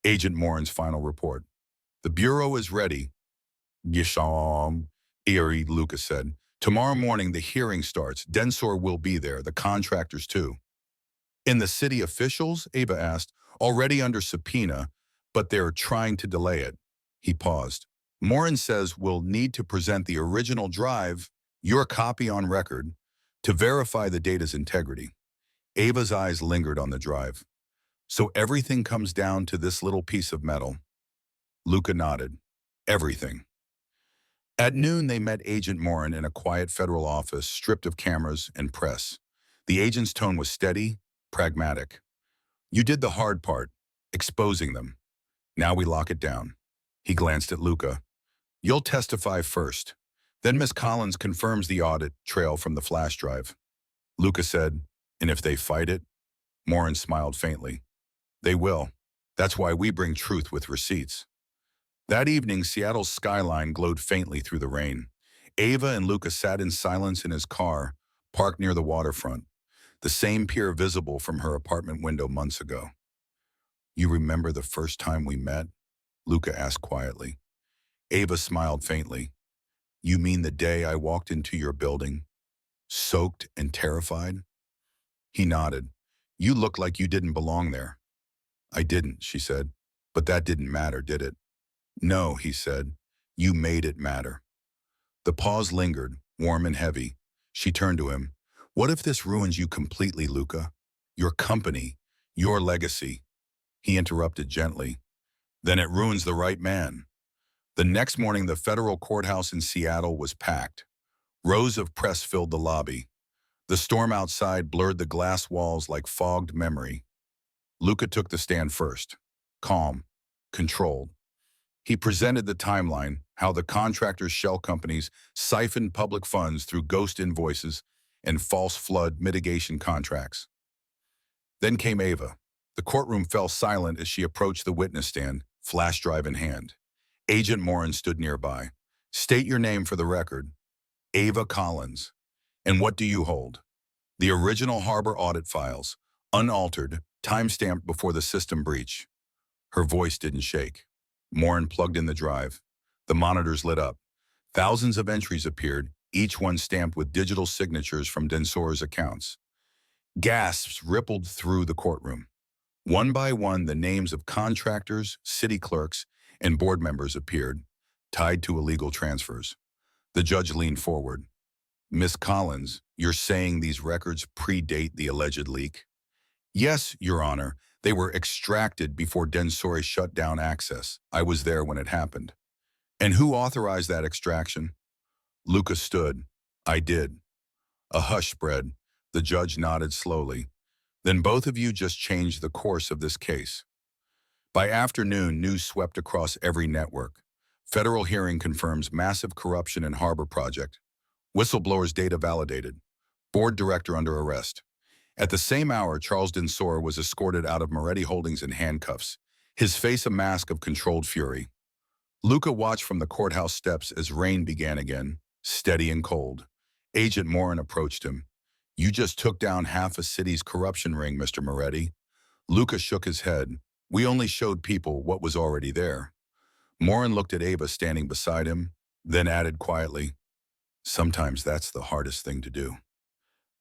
S1: Agent Morin's final report. The Bureau is ready. Gisham, eerie, Luca said. Tomorrow morning the hearing starts. Densor will be there, the contractors too. In the city officials, Ava asked, already under subpoena, but they're trying to delay it. He paused. Morin says we'll need to present the original drive, your copy on record, to verify the data's integrity. Ava's eyes lingered on the drive. So everything comes down to this little piece of metal. Luca nodded. Everything. At noon, they met Agent Morin in a quiet federal office, stripped of cameras and press. The agent's tone was steady, pragmatic. You did the hard part, exposing them. Now we lock it down. He glanced at Luca. You'll testify first. Then Miss Collins confirms the audit trail from the flash drive. Luca said, and if they fight it? Morin smiled faintly. They will. That's why we bring truth with receipts. That evening, Seattle's skyline glowed faintly through the rain. Ava and Luca sat in silence in his car, parked near the waterfront, the same pier visible from her apartment window months ago. You remember the first time we met? Luca asked quietly. Ava smiled faintly. You mean the day I walked into your building, soaked and terrified? He nodded. You looked like you didn't belong there. I didn't, she said. But that didn't matter, did it? No, he said. You made it matter. The pause lingered, warm and heavy. She turned to him. What if this ruins you completely, Luca? Your company, your legacy. He interrupted gently. Then it ruins the right man. The next morning, the federal courthouse in Seattle was packed. Rows of press filled the lobby. The storm outside blurred the glass walls like fogged memory. Luca took the stand first. Calm, controlled. He presented the timeline, how the contractors' shell companies siphoned public funds through ghost invoices and false flood mitigation contracts. Then came Ava. The courtroom fell silent as she approached the witness stand, flash drive in hand. Agent Morin stood nearby. State your name for the record. Ava Collins. And what do you hold? The original harbor audit files, unaltered, time-stamped before the system breach. Her voice didn't shake. Morin plugged in the drive. The monitors lit up. Thousands of entries appeared, each one stamped with digital signatures from Densor's accounts. Gasps rippled through the courtroom. One by one, the names of contractors, city clerks, and board members appeared, tied to illegal transfers. The judge leaned forward. Miss Collins, you're saying these records predate the alleged leak? Yes, Your Honor. They were extracted before Densore shut down access. I was there when it happened. And who authorized that extraction? Luca stood. I did. A hush spread. The judge nodded slowly. Then both of you just changed the course of this case. By afternoon, news swept across every network. Federal hearing confirms massive corruption in harbor project. Whistleblowers' data validated. Board director under arrest. At the same hour, Charles Densore was escorted out of Moretti Holdings in handcuffs, his face a mask of controlled fury. Luca watched from the courthouse steps as rain began again, steady and cold. Agent Morin approached him. You just took down half a city's corruption ring, Mr. Moretti. Luca shook his head. We only showed people what was already there. Morin looked at Ava standing beside him, then added quietly, sometimes that's the hardest thing to do.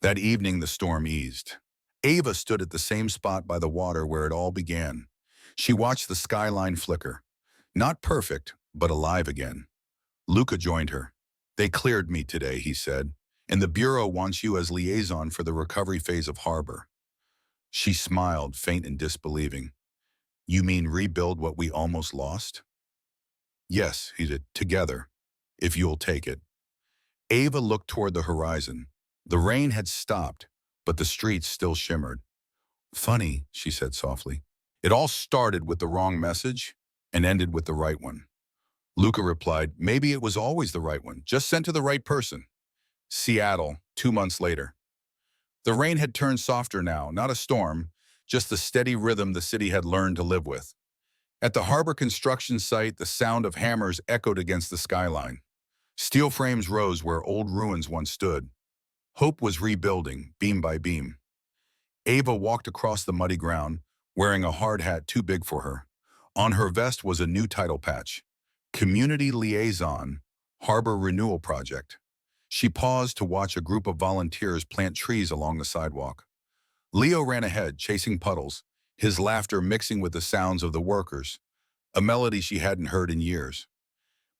S1: That evening, the storm eased. Ava stood at the same spot by the water where it all began. She watched the skyline flicker. Not perfect, but alive again. Luca joined her. They cleared me today, he said, and the Bureau wants you as liaison for the recovery phase of harbor. She smiled, faint and disbelieving. You mean rebuild what we almost lost? Yes, he said, together, if you'll take it. Ava looked toward the horizon. The rain had stopped, but the streets still shimmered. Funny, she said softly. It all started with the wrong message and ended with the right one. Luca replied, maybe it was always the right one, just sent to the right person. Seattle, 2 months later. The rain had turned softer now, not a storm, just the steady rhythm the city had learned to live with. At the harbor construction site, the sound of hammers echoed against the skyline. Steel frames rose where old ruins once stood. Hope was rebuilding, beam by beam. Ava walked across the muddy ground, wearing a hard hat too big for her. On her vest was a new title patch, Community Liaison, Harbor Renewal Project. She paused to watch a group of volunteers plant trees along the sidewalk. Leo ran ahead, chasing puddles, his laughter mixing with the sounds of the workers, a melody she hadn't heard in years.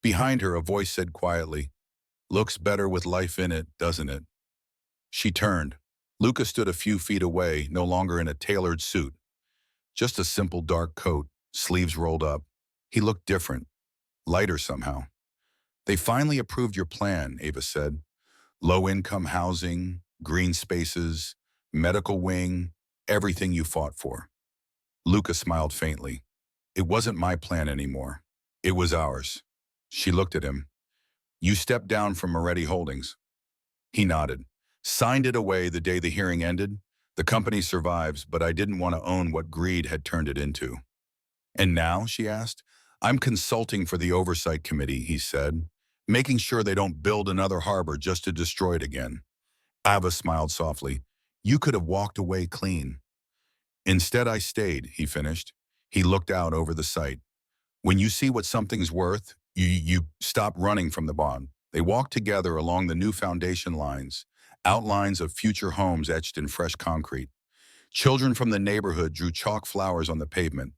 S1: Behind her, a voice said quietly, looks better with life in it, doesn't it? She turned. Luca stood a few feet away, no longer in a tailored suit. Just a simple dark coat, sleeves rolled up. He looked different, lighter somehow. They finally approved your plan, Ava said. Low-income housing, green spaces, medical wing, everything you fought for. Luca smiled faintly. It wasn't my plan anymore. It was ours. She looked at him. You stepped down from Moretti Holdings. He nodded. Signed it away the day the hearing ended. The company survives, but I didn't want to own what greed had turned it into. And now, she asked, I'm consulting for the oversight committee, he said, making sure they don't build another harbor just to destroy it again. Ava smiled softly. You could have walked away clean. Instead, I stayed, he finished. He looked out over the site. When you see what something's worth, you stop running from the bond. They walked together along the new foundation lines, outlines of future homes etched in fresh concrete. Children from the neighborhood drew chalk flowers on the pavement.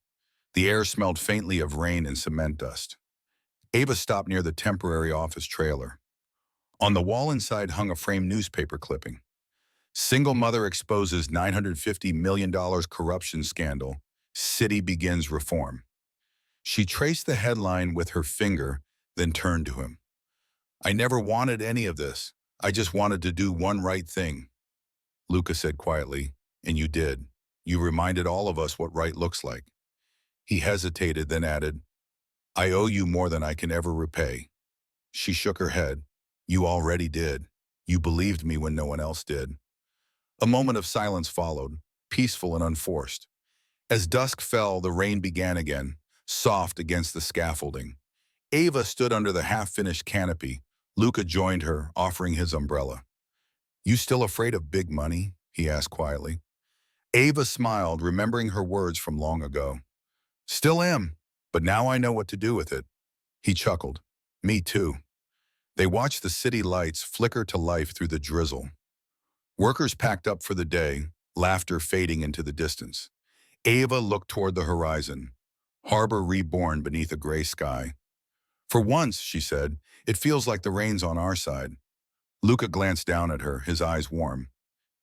S1: The air smelled faintly of rain and cement dust. Ava stopped near the temporary office trailer. On the wall inside hung a framed newspaper clipping. Single mother exposes $950 million corruption scandal. City begins reform. She traced the headline with her finger, then turned to him. I never wanted any of this. I just wanted to do one right thing. Luca said quietly, and you did. You reminded all of us what right looks like. He hesitated, then added, I owe you more than I can ever repay. She shook her head. You already did. You believed me when no one else did. A moment of silence followed, peaceful and unforced. As dusk fell, the rain began again, soft against the scaffolding. Ava stood under the half-finished canopy. Luca joined her, offering his umbrella. You still afraid of big money? He asked quietly. Ava smiled, remembering her words from long ago. Still am, but now I know what to do with it. He chuckled. Me too. They watched the city lights flicker to life through the drizzle. Workers packed up for the day, laughter fading into the distance. Ava looked toward the horizon, harbor reborn beneath a gray sky. For once, she said, it feels like the rain's on our side. Luca glanced down at her, his eyes warm.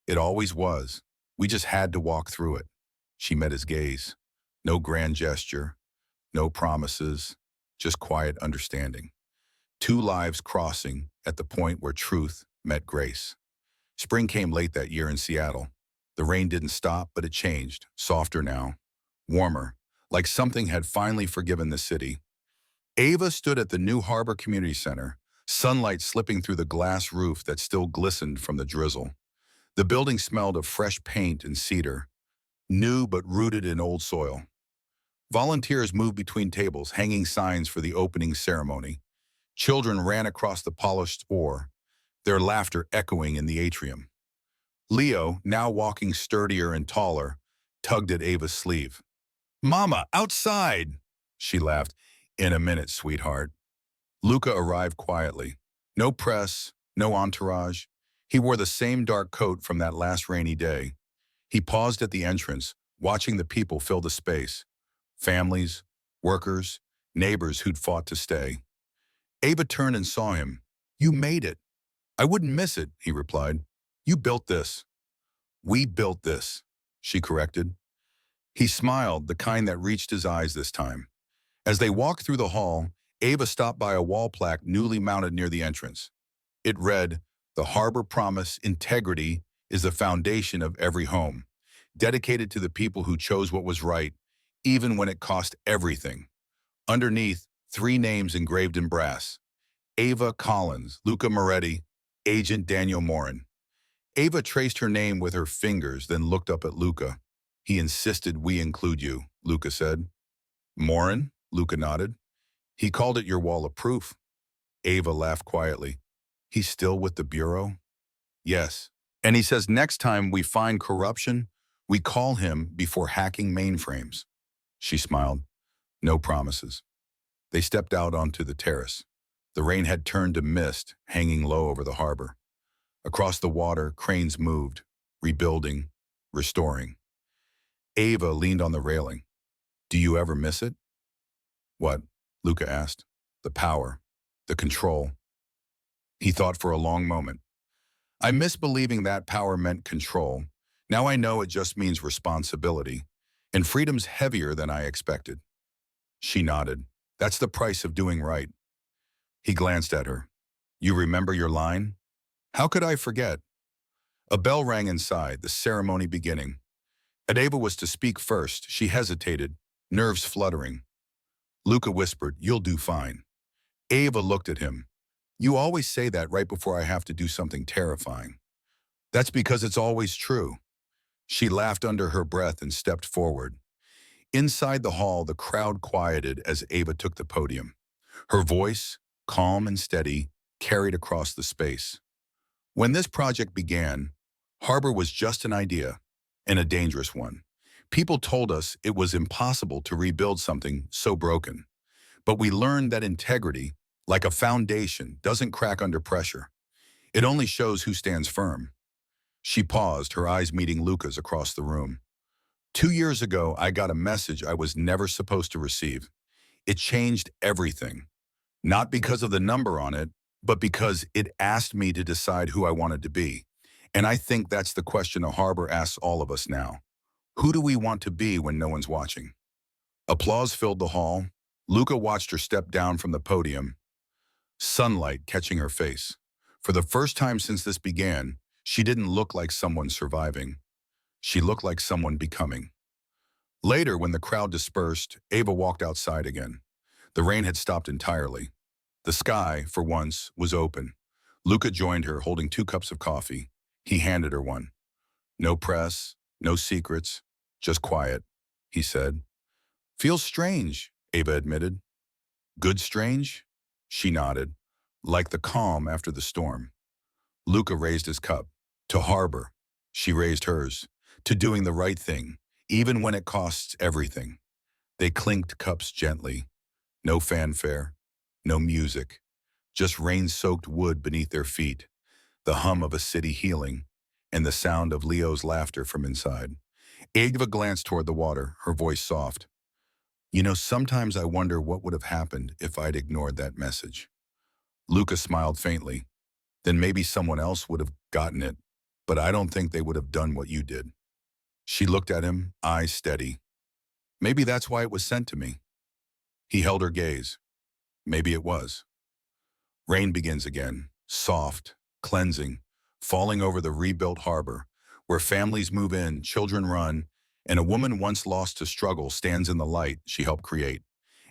S1: It always was. We just had to walk through it. She met his gaze. No grand gesture, no promises, just quiet understanding. Two lives crossing at the point where truth met grace. Spring came late that year in Seattle. The rain didn't stop, but it changed, softer now, warmer, like something had finally forgiven the city. Ava stood at the new Harbor Community Center, sunlight slipping through the glass roof that still glistened from the drizzle. The building smelled of fresh paint and cedar, new but rooted in old soil. Volunteers moved between tables, hanging signs for the opening ceremony. Children ran across the polished floor, their laughter echoing in the atrium. Leo, now walking sturdier and taller, tugged at Ava's sleeve. Mama, outside! She laughed. In a minute, sweetheart. Luca arrived quietly. No press, no entourage. He wore the same dark coat from that last rainy day. He paused at the entrance, watching the people fill the space. Families, workers, neighbors who'd fought to stay. Ava turned and saw him. You made it. I wouldn't miss it, he replied. You built this. We built this, she corrected. He smiled, the kind that reached his eyes this time. As they walked through the hall, Ava stopped by a wall plaque newly mounted near the entrance. It read, The Harbor Promise Integrity is the foundation of every home, dedicated to the people who chose what was right, even when it cost everything. Underneath, 3 names engraved in brass. Ava Collins, Luca Moretti, Agent Daniel Morin. Ava traced her name with her fingers, then looked up at Luca. He insisted we include you, Luca said. Morin? Luca nodded. He called it your wall of proof. Ava laughed quietly. He's still with the Bureau? Yes. And he says next time we find corruption, we call him before hacking mainframes. She smiled. No promises. They stepped out onto the terrace. The rain had turned to mist, hanging low over the harbor. Across the water, cranes moved, rebuilding, restoring. Ava leaned on the railing. Do you ever miss it? What? Luca asked. The power, the control. He thought for a long moment. I miss believing that power meant control. Now I know it just means responsibility. And freedom's heavier than I expected. She nodded. That's the price of doing right. He glanced at her. You remember your line? How could I forget? A bell rang inside, the ceremony beginning. Adeva was to speak first. She hesitated, nerves fluttering. Luca whispered, you'll do fine. Ava looked at him. You always say that right before I have to do something terrifying. That's because it's always true. She laughed under her breath and stepped forward. Inside the hall, the crowd quieted as Ava took the podium. Her voice, calm and steady, carried across the space. When this project began, Harbor was just an idea, and a dangerous one. People told us it was impossible to rebuild something so broken. But we learned that integrity, like a foundation, doesn't crack under pressure. It only shows who stands firm. She paused, her eyes meeting Luca's across the room. 2 years ago, I got a message I was never supposed to receive. It changed everything. Not because of the number on it, but because it asked me to decide who I wanted to be. And I think that's the question a Harbor asks all of us now. Who do we want to be when no one's watching? Applause filled the hall. Luca watched her step down from the podium, sunlight catching her face. For the first time since this began, she didn't look like someone surviving. She looked like someone becoming. Later, when the crowd dispersed, Ava walked outside again. The rain had stopped entirely. The sky, for once, was open. Luca joined her, holding 2 cups of coffee. He handed her one. No press, no secrets, just quiet, he said. Feels strange, Ava admitted. Good strange? She nodded, like the calm after the storm. Luca raised his cup. To Harbor. She raised hers. To doing the right thing, even when it costs everything. They clinked cups gently. No fanfare, no music, just rain-soaked wood beneath their feet, the hum of a city healing, and the sound of Leo's laughter from inside. Ava glanced toward the water, her voice soft. You know, sometimes I wonder what would have happened if I'd ignored that message. Luca smiled faintly. Then maybe someone else would have gotten it, but I don't think they would have done what you did. She looked at him, eyes steady. Maybe that's why it was sent to me. He held her gaze. Maybe it was. Rain begins again, soft, cleansing, falling over the rebuilt harbor, where families move in, children run, and a woman once lost to struggle stands in the light she helped create.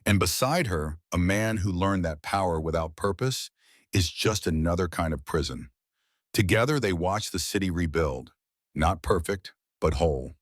S1: And beside her, a man who learned that power without purpose is just another kind of prison. Together, they watch the city rebuild, not perfect, but whole.